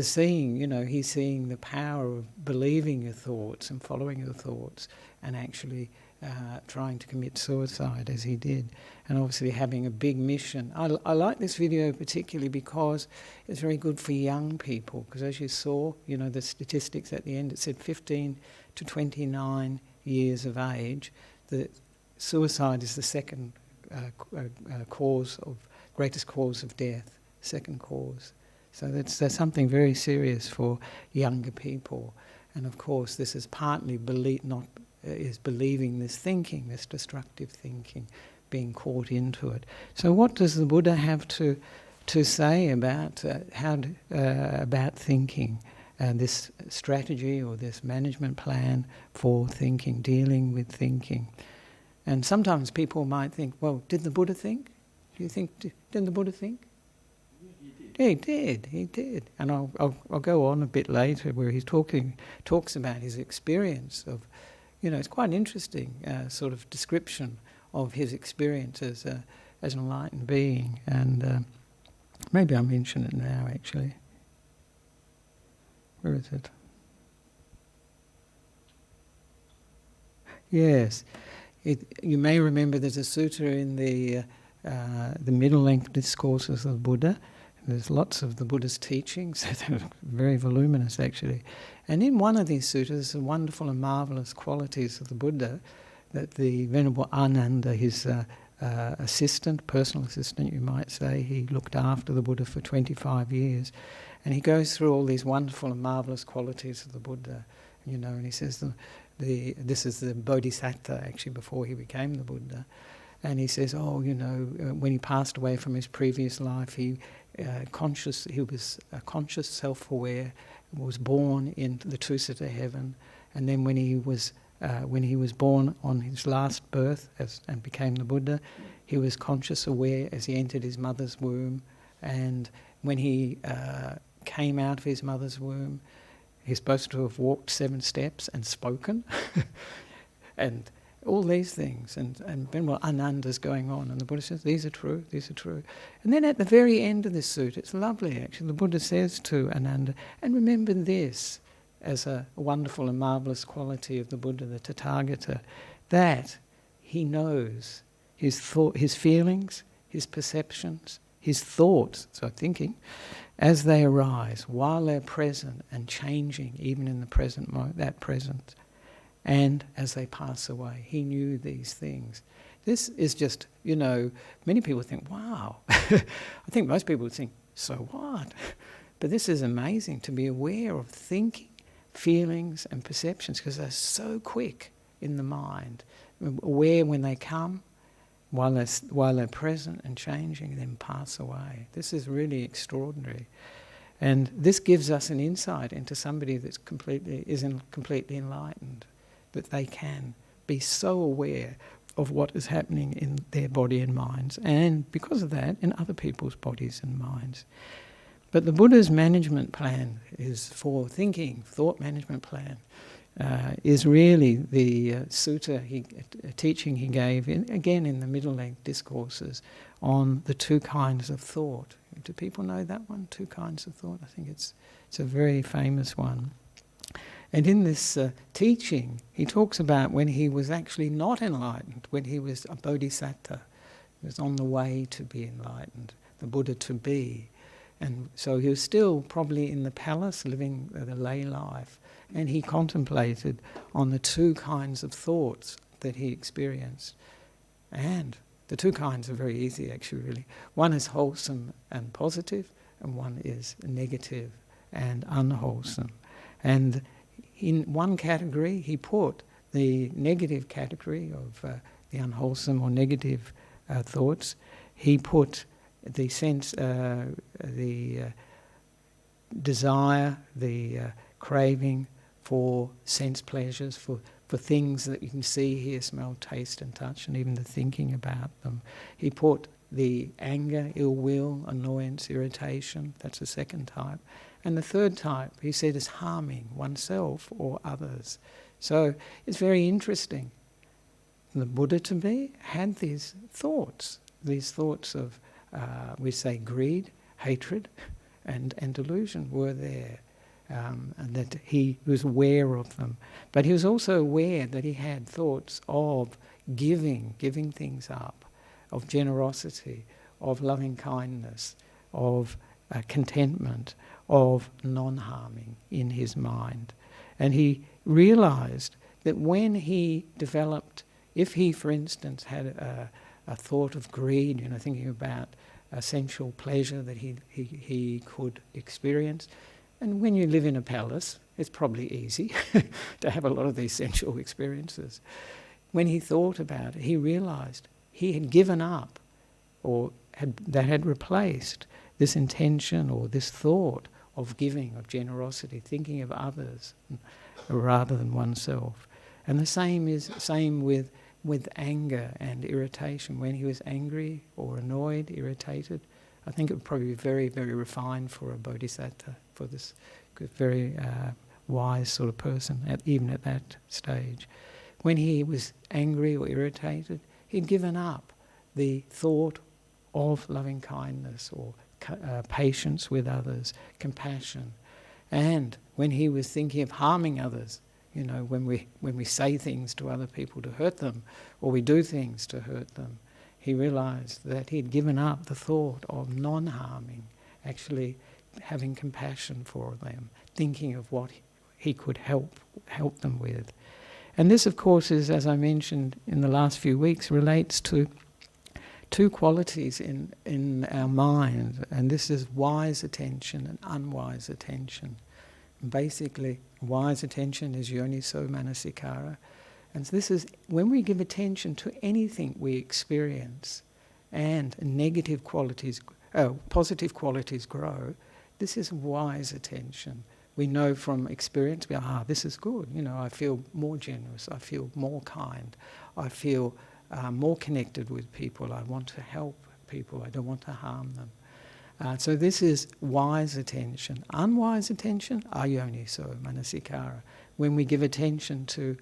seeing, you know, he's seeing the power of believing your thoughts and following your thoughts and actually trying to commit suicide as he did. And obviously having a big mission. I like this video particularly because it's very good for young people, because as you saw, you know, the statistics at the end, it said 15 to 29 years of age, that suicide is the second greatest cause of death, second cause. So that's something very serious for younger people. And of course, this is partly believing this thinking, this destructive thinking, being caught into it. So what does the Buddha have to say about about thinking, this strategy or this management plan for thinking, dealing with thinking? And sometimes people might think, well, did the Buddha think? Do you think, didn't the Buddha think? He did. And I'll go on a bit later where he talks about his experience of, you know, it's quite an interesting sort of description of his experience as an enlightened being. And maybe I'll mention it now, actually. Where is it? Yes. You may remember there's a sutta in the middle length discourses of Buddha, There's lots of the Buddha's teachings, they're very voluminous actually. And in one of these sutras, the wonderful and marvellous qualities of the Buddha that the Venerable Ananda, his assistant, personal assistant you might say, he looked after the Buddha for 25 years. And he goes through all these wonderful and marvellous qualities of the Buddha, you know, and he says this is the Bodhisattva actually before he became the Buddha. And he says, oh, you know, when he passed away from his previous life, he was conscious, self-aware, was born into the two-seater heaven, and then when he was born on his last birth and became the Buddha, he was conscious, aware as he entered his mother's womb, and when he came out of his mother's womb, he's supposed to have walked 7 steps and spoken, and all these things, and Venerable Ananda's going on, and the Buddha says, these are true, these are true. And then at the very end of this sutta, it's lovely actually, the Buddha says to Ananda, and remember this as a wonderful and marvellous quality of the Buddha, the Tathagata, that he knows his feelings, his perceptions, his thoughts, so thinking, as they arise, while they're present and changing, even in the present moment, that present, and as they pass away. He knew these things. This is just, you know, many people think, wow. I think most people would think, so what? But this is amazing, to be aware of thinking, feelings and perceptions, because they're so quick in the mind. Aware when they come, while they're present and changing, then pass away. This is really extraordinary. And this gives us an insight into somebody that's completely enlightened, that they can be so aware of what is happening in their body and minds, and because of that, in other people's bodies and minds. But the Buddha's management plan is for thinking, thought management plan, is really the sutta, teaching he gave, again in the Middle Length Discourses, on the 2 kinds of thought. Do people know that one, 2 kinds of thought? I think it's a very famous one. And in this teaching, he talks about when he was actually not enlightened, when he was a bodhisattva, he was on the way to be enlightened, the Buddha to be. And so he was still probably in the palace, living the lay life, and he contemplated on the 2 kinds of thoughts that he experienced. And the 2 kinds are very easy, actually, really. One is wholesome and positive, and one is negative and unwholesome. And in one category, he put the negative category of the unwholesome or negative thoughts. He put the sense, the desire, the craving for sense pleasures, for things that you can see, hear, smell, taste and touch, and even the thinking about them. He put the anger, ill will, annoyance, irritation, that's the second type. And the third type, he said, is harming oneself or others. So it's very interesting. The Buddha to be had these thoughts of, we say greed, hatred, and delusion were there, and that he was aware of them. But he was also aware that he had thoughts of giving things up, of generosity, of loving kindness, of contentment, of non-harming in his mind. And he realized that when he developed, if he, for instance, had a thought of greed, thinking about sensual pleasure that he could experience, and when you live in a palace, it's probably easy to have a lot of these sensual experiences. When he thought about it, he realized he had given up, or that had replaced this intention or this thought of giving, of generosity, thinking of others rather than oneself. And the same with anger and irritation. When he was angry or annoyed, irritated, I think it would probably be very, very refined for a bodhisattva, for this very wise sort of person, even at that stage. When he was angry or irritated, he'd given up the thought of loving kindness or patience with others, compassion. And when he was thinking of harming others, when we say things to other people to hurt them, or we do things to hurt them, he realized that he'd given up the thought of non-harming actually having compassion for them, thinking of what he could help them with. And this, of course, is, as I mentioned in the last few weeks, relates to two qualities in our mind, and this is wise attention and unwise attention. And basically, wise attention is yoniso manasikara, and so this is when we give attention to anything we experience, and negative qualities, positive qualities grow. This is wise attention. We know from experience, this is good. I feel more generous. I feel more kind. I feel more connected with people. I want to help people. I don't want to harm them. So this is wise attention. Unwise attention, ayoniso manasikara. When we give attention to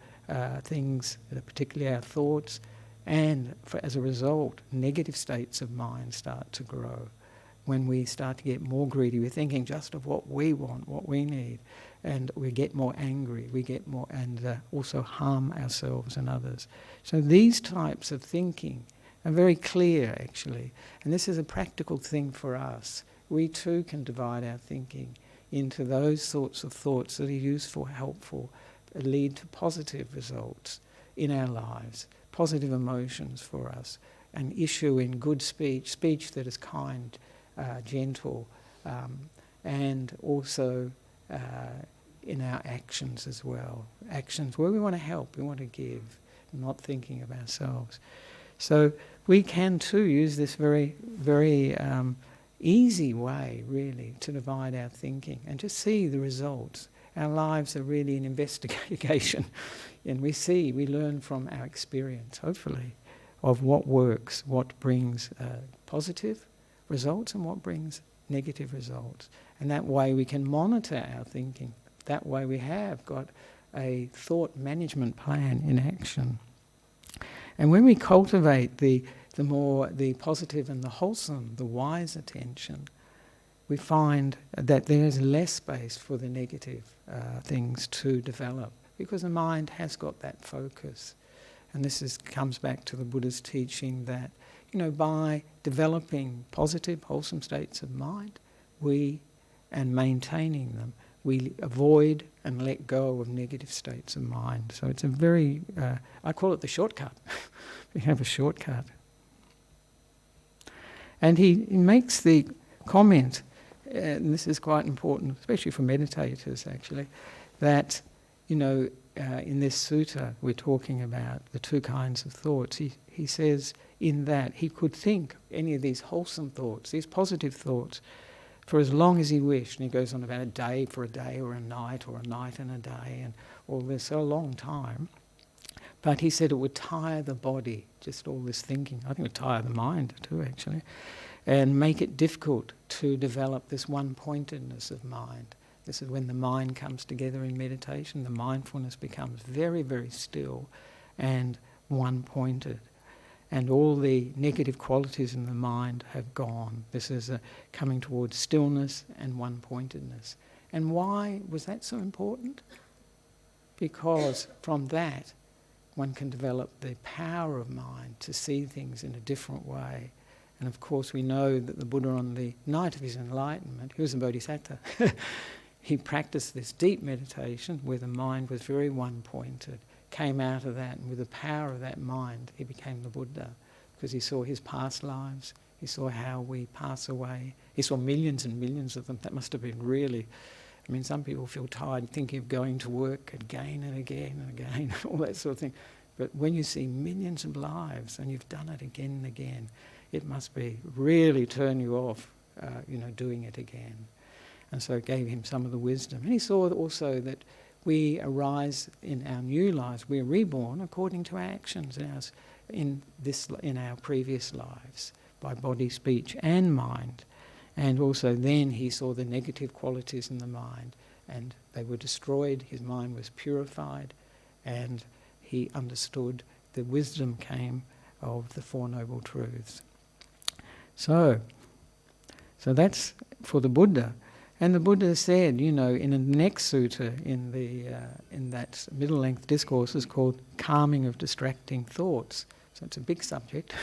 things, particularly our thoughts, and as a result, negative states of mind start to grow. When we start to get more greedy, we're thinking just of what we want, what we need, and we get more angry, we get more, and also harm ourselves and others. So these types of thinking are very clear, actually, and this is a practical thing for us. We too can divide our thinking into those sorts of thoughts that are useful, helpful, that lead to positive results in our lives, positive emotions for us, an issue in good speech, speech that is kind, gentle, and also in our actions as well. Actions where we want to help, we want to give, not thinking of ourselves. So we can too use this very, very easy way, really, to divide our thinking and just see the results. Our lives are really an investigation, and we learn from our experience, hopefully, of what works, what brings positive results and what brings negative results. And that way we can monitor our thinking. That way we have got a thought management plan in action. And when we cultivate the positive and the wholesome, the wise attention, we find that there is less space for the negative things to develop, because the mind has got that focus. And this comes back to the Buddha's teaching that, by developing positive, wholesome states of mind, and maintaining them, we avoid and let go of negative states of mind. So it's a very, I call it the shortcut. We have a shortcut. And he makes the comment, and this is quite important, especially for meditators actually, that, in this sutta we're talking about the two kinds of thoughts. He says in that he could think any of these wholesome thoughts, these positive thoughts, for as long as he wished. And he goes on about a day for a day, or a night and a day, and all this, a long time. But he said it would tire the body, just all this thinking. I think it would tire the mind too, actually, and make it difficult to develop this one-pointedness of mind. This is when the mind comes together in meditation. The mindfulness becomes very, very still and one-pointed. And all the negative qualities in the mind have gone. This is coming towards stillness and one-pointedness. And why was that so important? Because from that, one can develop the power of mind to see things in a different way. And of course we know that the Buddha, on the night of his enlightenment, he was a bodhisattva. He practiced this deep meditation where the mind was very one-pointed, came out of that, and with the power of that mind he became the Buddha, because he saw his past lives, he saw how we pass away, he saw millions and millions of them. That must have been really, some people feel tired thinking of going to work again and again and again, all that sort of thing. But when you see millions of lives and you've done it again and again, it must be really turn you off, doing it again. And so it gave him some of the wisdom. And he saw also that we arise in our new lives, we're reborn according to our actions in our previous lives, by body, speech and mind. And also then he saw the negative qualities in the mind, and they were destroyed, his mind was purified, and he understood the wisdom came of the Four Noble Truths. So that's for the Buddha. And the Buddha said, in the next sutta, in that middle-length discourse, is called Calming of Distracting Thoughts. so it's a big subject.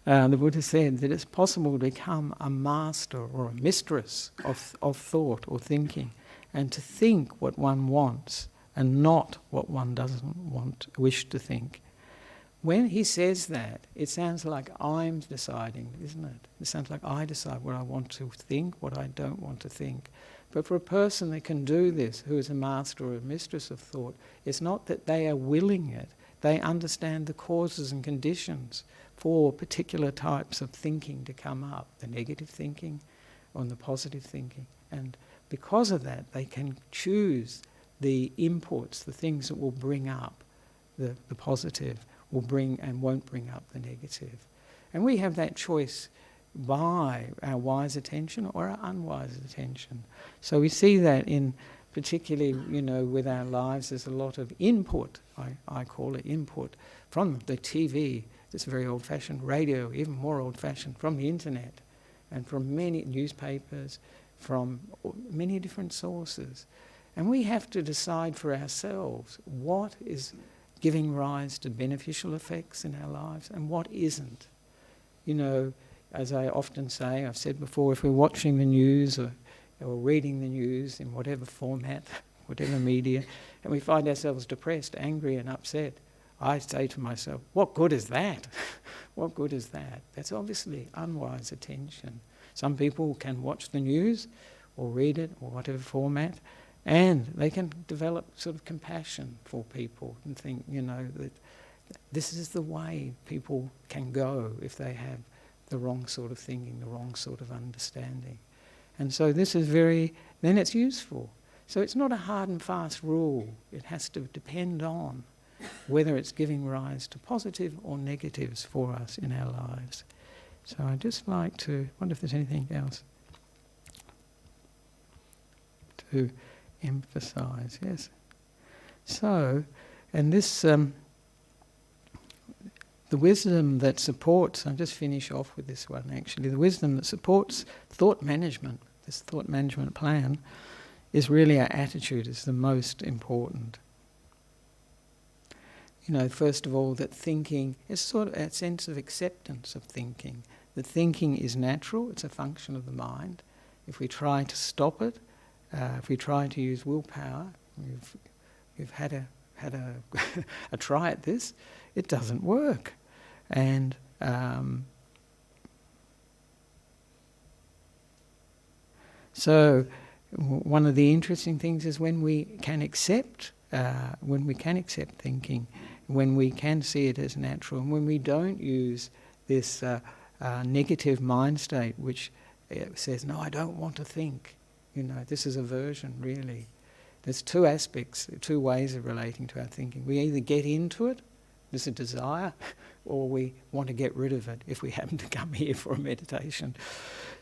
The Buddha said that it's possible to become a master or a mistress of thought or thinking, and to think what one wants and not what one doesn't wish to think. When he says that, it sounds like I'm deciding, isn't it? It sounds like I decide what I want to think, what I don't want to think. But for a person that can do this, who is a master or a mistress of thought, it's not that they are willing it. They understand the causes and conditions for particular types of thinking to come up, the negative thinking or the positive thinking. And because of that, they can choose the inputs, the things that will bring up the positive, will bring and won't bring up the negative. And we have that choice by our wise attention or our unwise attention. So we see that in particularly, with our lives, there's a lot of input, I call it input, from the TV, this very old-fashioned radio, even more old-fashioned, from the internet, and from many newspapers, from many different sources. And we have to decide for ourselves what is giving rise to beneficial effects in our lives and what isn't. As I often say, I've said before, if we're watching the news or reading the news in whatever format, whatever media, and we find ourselves depressed, angry and upset, I say to myself, what good is that? What good is that? That's obviously unwise attention. Some people can watch the news or read it or whatever format, and they can develop sort of compassion for people and think, that this is the way people can go if they have the wrong sort of thinking, the wrong sort of understanding. And so this is then it's useful. So it's not a hard and fast rule. It has to depend on whether it's giving rise to positive or negatives for us in our lives. So I'd just like to wonder if there's anything else to emphasize. Yes. So, and this, the wisdom that supports, I'll just finish off with this one actually, the wisdom that supports thought management, this thought management plan, is really our attitude is the most important. First of all, that thinking is sort of a sense of acceptance of thinking. That thinking is natural, it's a function of the mind. If we try to stop it, if we try to use willpower, we've had a a try at this, it doesn't work. And so one of the interesting things is when we can accept thinking, when we can see it as natural, and when we don't use this negative mind state which says, no, I don't want to think. This is aversion, really. There's two aspects, two ways of relating to our thinking. We either get into it, there's a desire, or we want to get rid of it if we happen to come here for a meditation.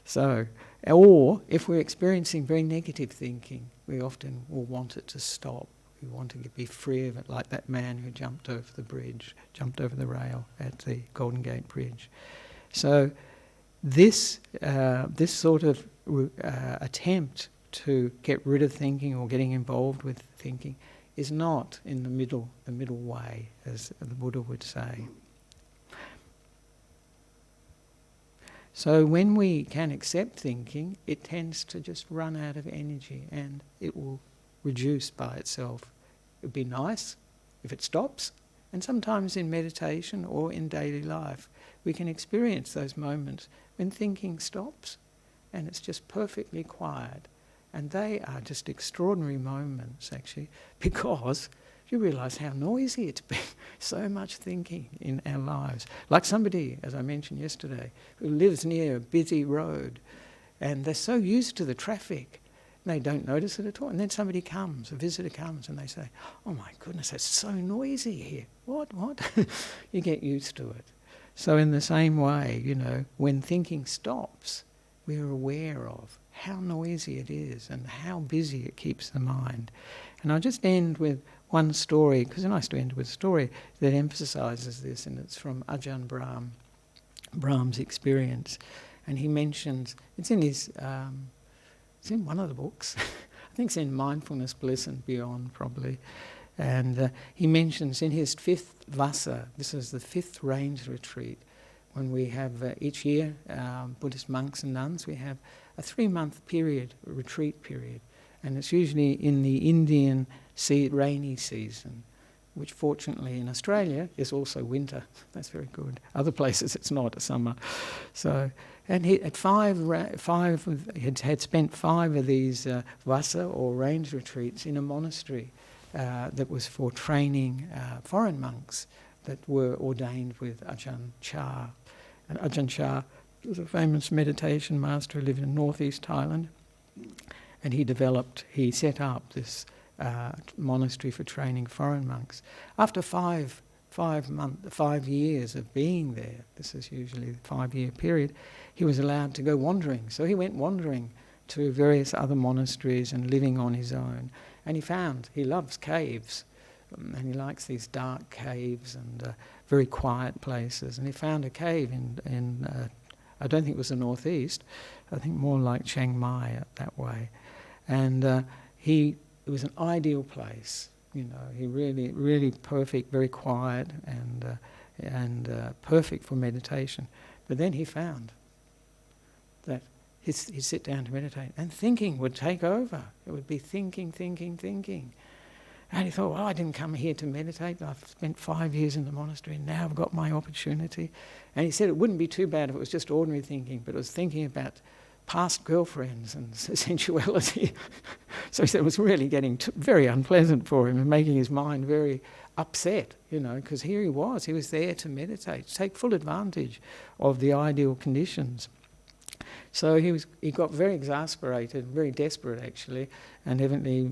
So, or if we're experiencing very negative thinking, we often will want it to stop. We want to be free of it, like that man who jumped over the rail at the Golden Gate Bridge. So this sort of attempt to get rid of thinking or getting involved with thinking is not in the middle way, as the Buddha would say. So when we can accept thinking, it tends to just run out of energy and it will reduce by itself. It would be nice if it stops, and sometimes in meditation or in daily life we can experience those moments when thinking stops and it's just perfectly quiet. And they are just extraordinary moments actually, because you realise how noisy it's been, so much thinking in our lives. Like somebody, as I mentioned yesterday, who lives near a busy road and they're so used to the traffic they don't notice it at all. And then somebody comes, a visitor comes, and they say, oh my goodness, it's so noisy here. What? You get used to it. So in the same way, when thinking stops, we're aware of how noisy it is and how busy it keeps the mind. And I'll just end with one story, because it's nice to end with a story that emphasises this, and it's from Ajahn Brahm, Brahm's experience. And he mentions, it's in his... it's in one of the books. I think it's in Mindfulness, Bliss and Beyond, probably. And he mentions in his 5th Vassa, this is the 5th range retreat, when we have each year, Buddhist monks and nuns, we have a 3-month period, a retreat period. And it's usually in the Indian rainy season, which fortunately in Australia is also winter. That's very good. Other places it's not, summer. So, and he had had spent 5 of these Vassa or range retreats in a monastery that was for training foreign monks that were ordained with Ajahn Chah. And Ajahn Chah was a famous meditation master who lived in northeast Thailand. And he set up this monastery for training foreign monks. After 5 years of being there, this is usually the 5-year period, he was allowed to go wandering. So he went wandering to various other monasteries and living on his own. And he loves caves, and he likes these dark caves and very quiet places. And he found a cave in I don't think it was the northeast, I think more like Chiang Mai that way. And it was an ideal place, you know. He really perfect, very quiet, and perfect for meditation. But then he found that he'd sit down to meditate, and thinking would take over. It would be thinking. And he thought, well, I didn't come here to meditate. I've spent 5 years in the monastery, and now I've got my opportunity. And he said it wouldn't be too bad if it was just ordinary thinking, but it was thinking about past girlfriends and sensuality. So he said it was really getting very unpleasant for him and making his mind very upset, you know, because here he was there to meditate, to take full advantage of the ideal conditions. So he got very exasperated, very desperate actually, and evidently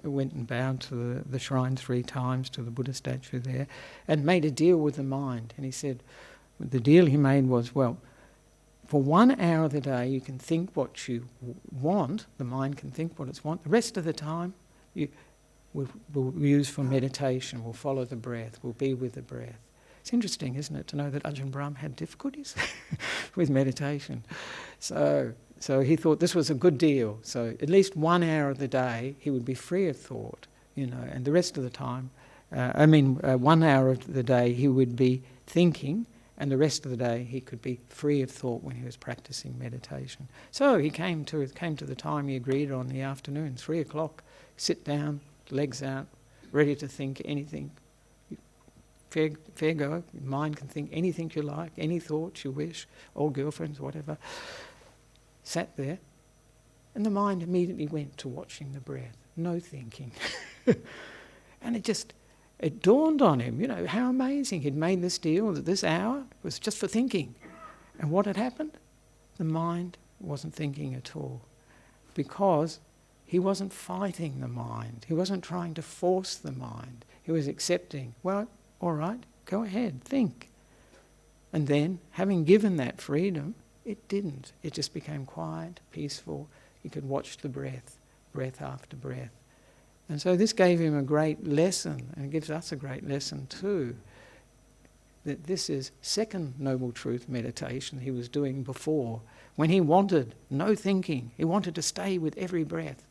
went and bowed to the shrine 3 times, to the Buddha statue there, and made a deal with the mind. And he said the deal he made was, well, for 1 hour of the day you can think what you want, the mind can think what it wants. The rest of the time we'll use for meditation, we'll follow the breath, we'll be with the breath. It's interesting, isn't it, to know that Ajahn Brahm had difficulties with meditation. So he thought this was a good deal. So at least 1 hour of the day he would be free of thought, you know, and the rest of the time, 1 hour of the day he would be thinking, and the rest of the day he could be free of thought when he was practicing meditation. So he came to the time he agreed on, the afternoon, 3 o'clock, sit down, legs out, ready to think anything. Fair go. Your mind can think anything you like, any thoughts you wish, old girlfriends, whatever. Sat there, and the mind immediately went to watching the breath, no thinking. And it dawned on him, you know, how amazing. He'd made this deal that this hour was just for thinking. And what had happened? The mind wasn't thinking at all, because he wasn't fighting the mind. He wasn't trying to force the mind. He was accepting, well, all right, go ahead, think. And then, having given that freedom, it didn't. It just became quiet, peaceful. He could watch the breath after breath. And so this gave him a great lesson, and it gives us a great lesson too, that this is second Noble Truth meditation he was doing before, when he wanted no thinking. He wanted to stay with every breath.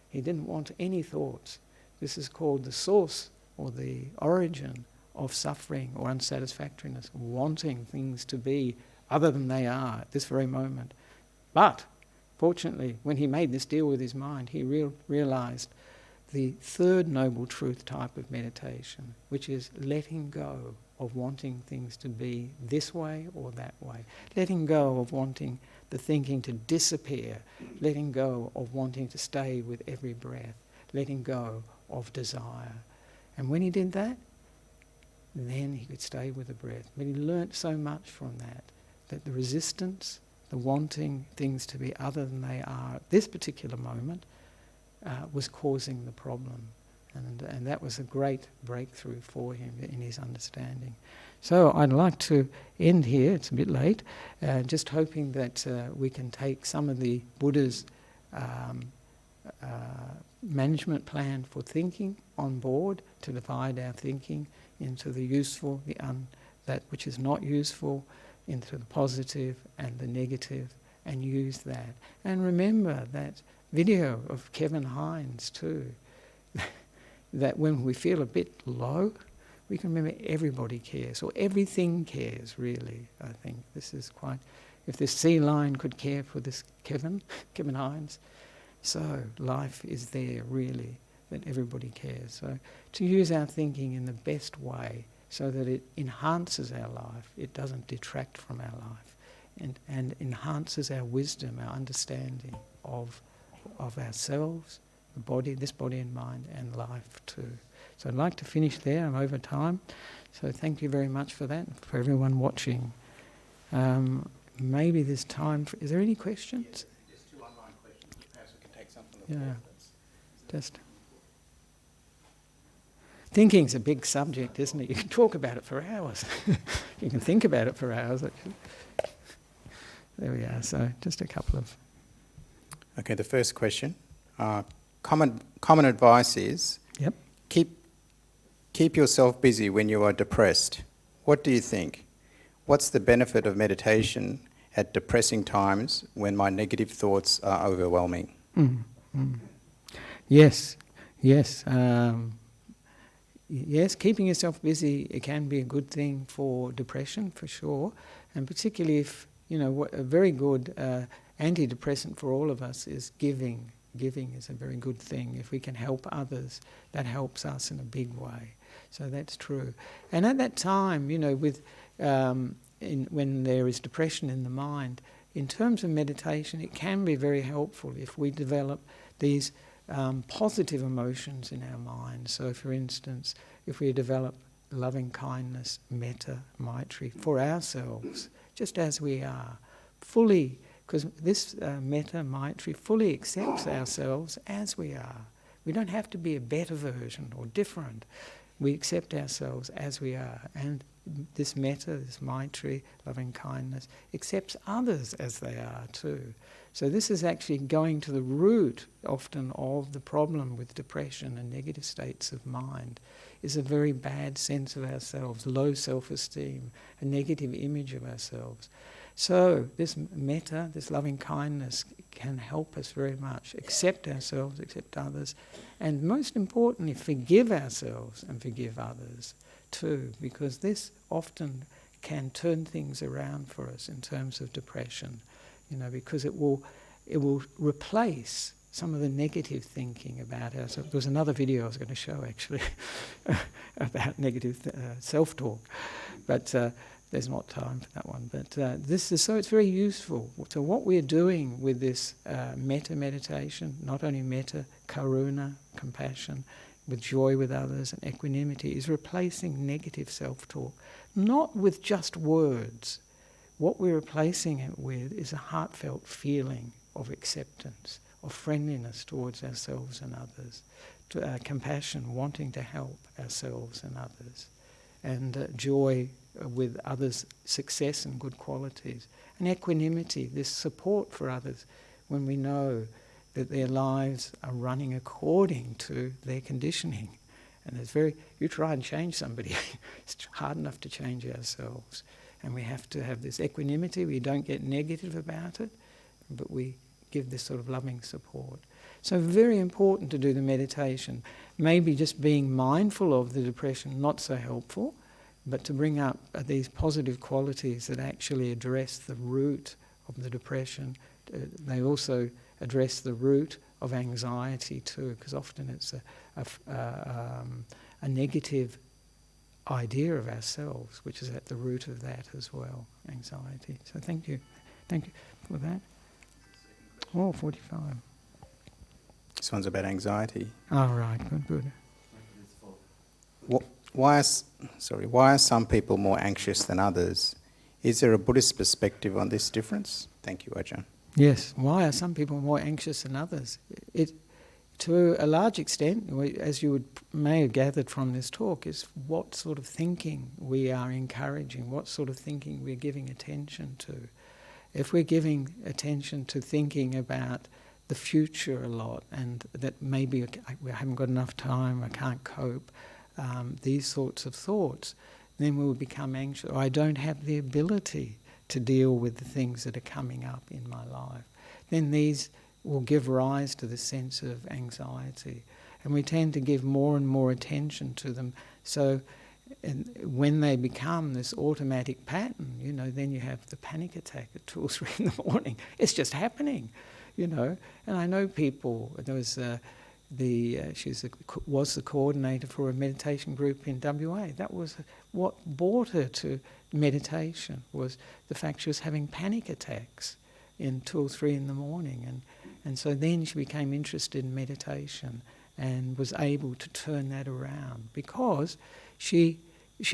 He didn't want any thoughts. This is called the source or the origin of suffering or unsatisfactoriness, wanting things to be other than they are at this very moment. But, fortunately, when he made this deal with his mind, he realised the third Noble Truth type of meditation, which is letting go of wanting things to be this way or that way, letting go of wanting the thinking to disappear, letting go of wanting to stay with every breath, letting go of desire. And when he did that, then he could stay with the breath. But he learnt so much from that the resistance, the wanting things to be other than they are at this particular moment, was causing the problem. And that was a great breakthrough for him in his understanding. So I'd like to end here, it's a bit late, just hoping that we can take some of the Buddha's management plan for thinking on board, to divide our thinking into the useful, that which is not useful, into the positive and the negative, and use that. And remember that video of Kevin Hines too. that when we feel a bit low, we can remember everybody cares, or everything cares, really. I think this is quite... If this sea lion could care for this Kevin Hines, so life is there, really, that everybody cares. So to use our thinking in the best way so that it enhances our life, it doesn't detract from our life, and enhances our wisdom, our understanding of ourselves, the body, this body and mind, and life too. So I'd like to finish there. I'm over time. So thank you very much for that, for everyone watching. Maybe there's time for... Is there any questions? Yes, just 2 online questions. Perhaps we can take some from the floor. Just... Thinking's a big subject, isn't it? You can talk about it for hours. You can think about it for hours, actually. There we are. So just a couple of... Okay, the first question. Common advice is... Yep. Keep yourself busy when you are depressed. What do you think? What's the benefit of meditation at depressing times when my negative thoughts are overwhelming? Yes. Yes, keeping yourself busy, it can be a good thing for depression, for sure. And particularly if, a very good antidepressant for all of us is giving. Giving is a very good thing. If we can help others, that helps us in a big way. So that's true. And at that time, when there is depression in the mind, in terms of meditation, it can be very helpful if we develop these positive emotions in our mind. So, for instance, if we develop loving kindness, metta, maitri, for ourselves, just as we are, fully, because this metta, maitri, fully accepts ourselves as we are. We don't have to be a better version or different. We accept ourselves as we are. And this metta, this maitri, loving kindness, accepts others as they are too. So this is actually going to the root often of the problem with depression and negative states of mind, is a very bad sense of ourselves, low self-esteem, a negative image of ourselves. So this metta, this loving kindness, can help us very much accept ourselves, accept others, and most importantly, forgive ourselves and forgive others too, because this often can turn things around for us in terms of depression, because it will replace some of the negative thinking about ourselves. There was another video I was going to show actually about negative self-talk, but there's not time for that one. But so it's very useful. So what we're doing with this metta meditation, not only metta, karuna, compassion, with joy with others and equanimity, is replacing negative self-talk, not with just words. What we're replacing it with is a heartfelt feeling of acceptance, of friendliness towards ourselves and others, compassion, wanting to help ourselves and others, and joy with others' success and good qualities, and equanimity, this support for others when we know that their lives are running according to their conditioning. And you try and change somebody, it's hard enough to change ourselves. And we have to have this equanimity. We don't get negative about it, but we give this sort of loving support. So very important to do the meditation. Maybe just being mindful of the depression, not so helpful, but to bring up these positive qualities that actually address the root of the depression. They also address the root of anxiety too, because often it's a negative idea of ourselves, which is at the root of that as well, anxiety. So thank you for that. 45. This one's about anxiety. Oh, right, good. Why are some people more anxious than others? Is there a Buddhist perspective on this difference? Thank you, Ajahn. Yes, why are some people more anxious than others? To a large extent, as you may have gathered from this talk, is what sort of thinking we are encouraging, what sort of thinking we're giving attention to. If we're giving attention to thinking about the future a lot, and that maybe we haven't got enough time, I can't cope, these sorts of thoughts, then we will become anxious. Or I don't have the ability to deal with the things that are coming up in my life. Then these will give rise to the sense of anxiety. and we tend to give more and more attention to them. So and when they become this automatic pattern, then you have the panic attack at 2 or 3 in the morning. It's just happening, And I know people. There was was the coordinator for a meditation group in WA. That was what brought her to meditation, was the fact she was having panic attacks in 2 or 3 in the morning, and so then she became interested in meditation and was able to turn that around because she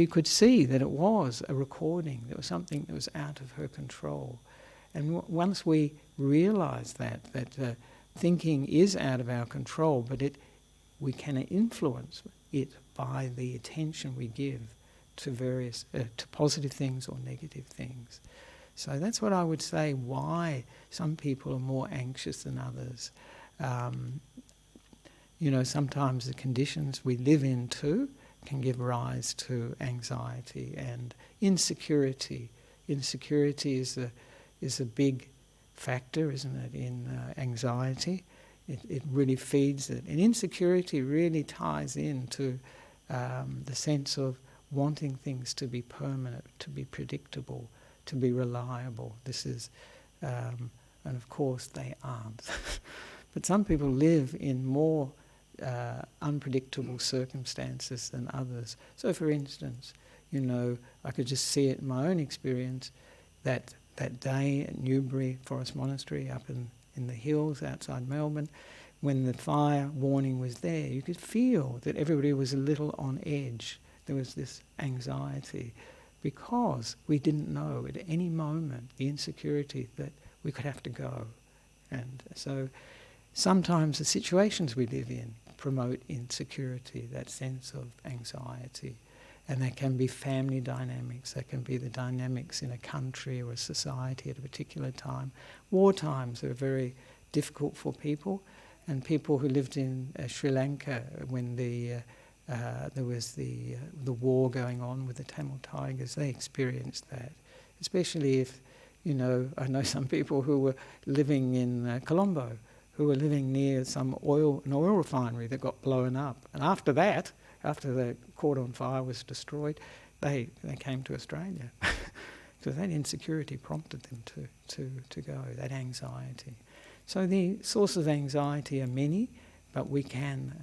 could see that it was a recording. There was something that was out of her control. And once we realise that thinking is out of our control, but we can influence it by the attention we give to various to positive things or negative things. So that's what I would say, why some people are more anxious than others. Sometimes the conditions we live in too can give rise to anxiety and insecurity. Insecurity is a big factor, isn't it, in anxiety. It really feeds it. And insecurity really ties into the sense of wanting things to be permanent, to be predictable, to be reliable. This is, and of course they aren't. But some people live in more unpredictable circumstances than others. So for instance, I could just see it in my own experience that day at Newbury Forest Monastery up in the hills outside Melbourne, when the fire warning was there, you could feel that everybody was a little on edge. There was this anxiety because we didn't know at any moment the insecurity that we could have to go. And so sometimes the situations we live in promote insecurity, that sense of anxiety. And that can be family dynamics, that can be the dynamics in a country or a society at a particular time. War times are very difficult for people, and people who lived in Sri Lanka when there was the war going on with the Tamil Tigers, they experienced that. Especially if, I know some people who were living in Colombo, who were living near an oil refinery that got blown up. And after that, after the caught on fire was destroyed, they came to Australia. So that insecurity prompted them to go, that anxiety. So the sources of anxiety are many, but we can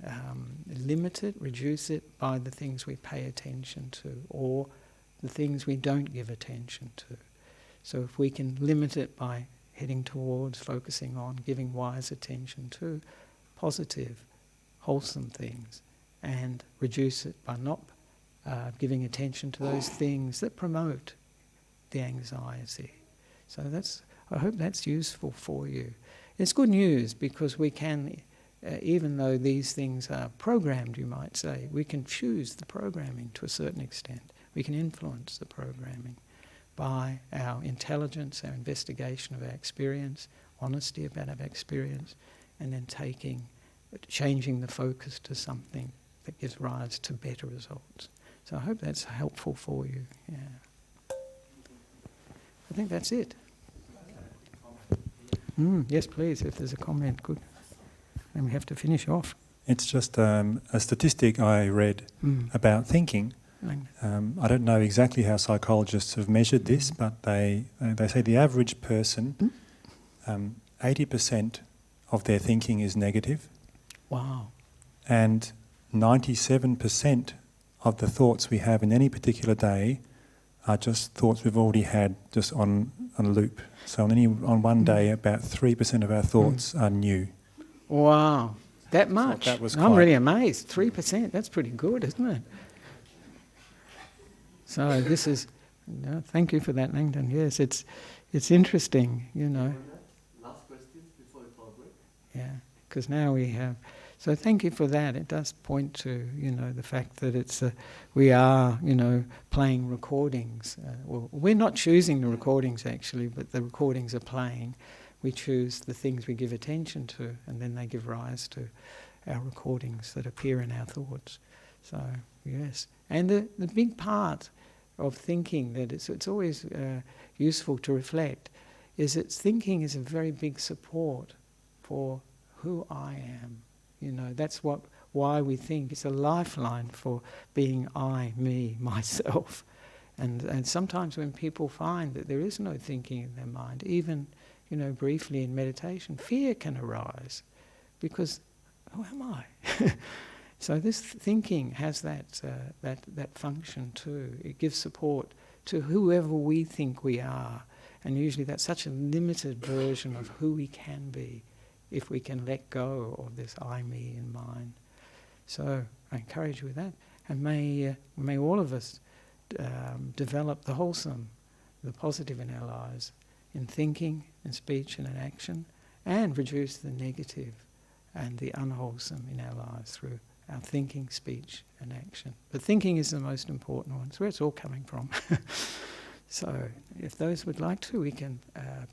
limit it, reduce it by the things we pay attention to or the things we don't give attention to. So if we can limit it by heading towards, focusing on, giving wise attention to positive, wholesome things, and reduce it by not giving attention to those things that promote the anxiety. So I hope that's useful for you. It's good news because we can, even though these things are programmed, you might say, we can choose the programming to a certain extent. We can influence the programming by our intelligence, our investigation of our experience, honesty about our experience, and then changing the focus to something that gives rise to better results. So I hope that's helpful for you. Yeah. I think that's it. Yes, please, if there's a comment, good. Then we have to finish off. It's just a statistic I read about thinking. I don't know exactly how psychologists have measured this, but they say the average person, 80% of their thinking is negative. Wow. And 97% of the thoughts we have in any particular day are just thoughts we've already had, just on a loop. So on one day, about 3% of our thoughts are new. Wow, that much? So that was I'm really amazed. 3%, that's pretty good, isn't it? So this is, thank you for that, Langdon. Yes, it's interesting, Last question before we call break. Yeah, because now we have. So thank you for that. It does point to, the fact that we are, playing recordings. Well, we're not choosing the recordings actually, but the recordings are playing. We choose the things we give attention to, and then they give rise to our recordings that appear in our thoughts. So yes, and the big part of thinking that it's always useful to reflect is that thinking is a very big support for who I am. That's what why we think. It's a lifeline for being I, me, myself. And sometimes when people find that there is no thinking in their mind, even, briefly in meditation, fear can arise because, who am I? So this thinking has that function too. It gives support to whoever we think we are. And usually that's such a limited version of who we can be if we can let go of this I, me in mind. So I encourage you with that. And may all of us develop the wholesome, the positive in our lives, in thinking, in speech and in action, and reduce the negative and the unwholesome in our lives through our thinking, speech and action. But thinking is the most important one. It's where it's all coming from. So if those would like to, we can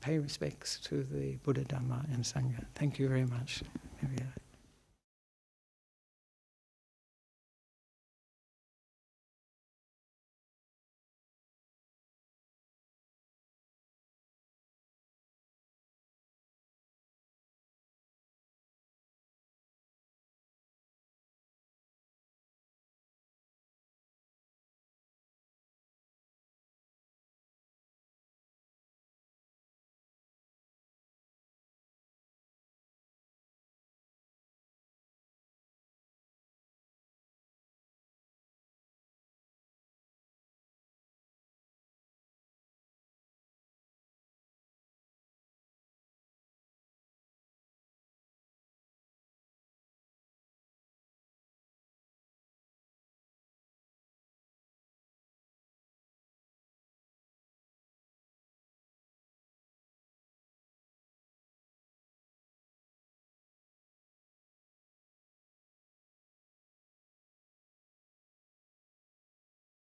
pay respects to the Buddha, Dhamma and Sangha. Thank you very much. Here we are.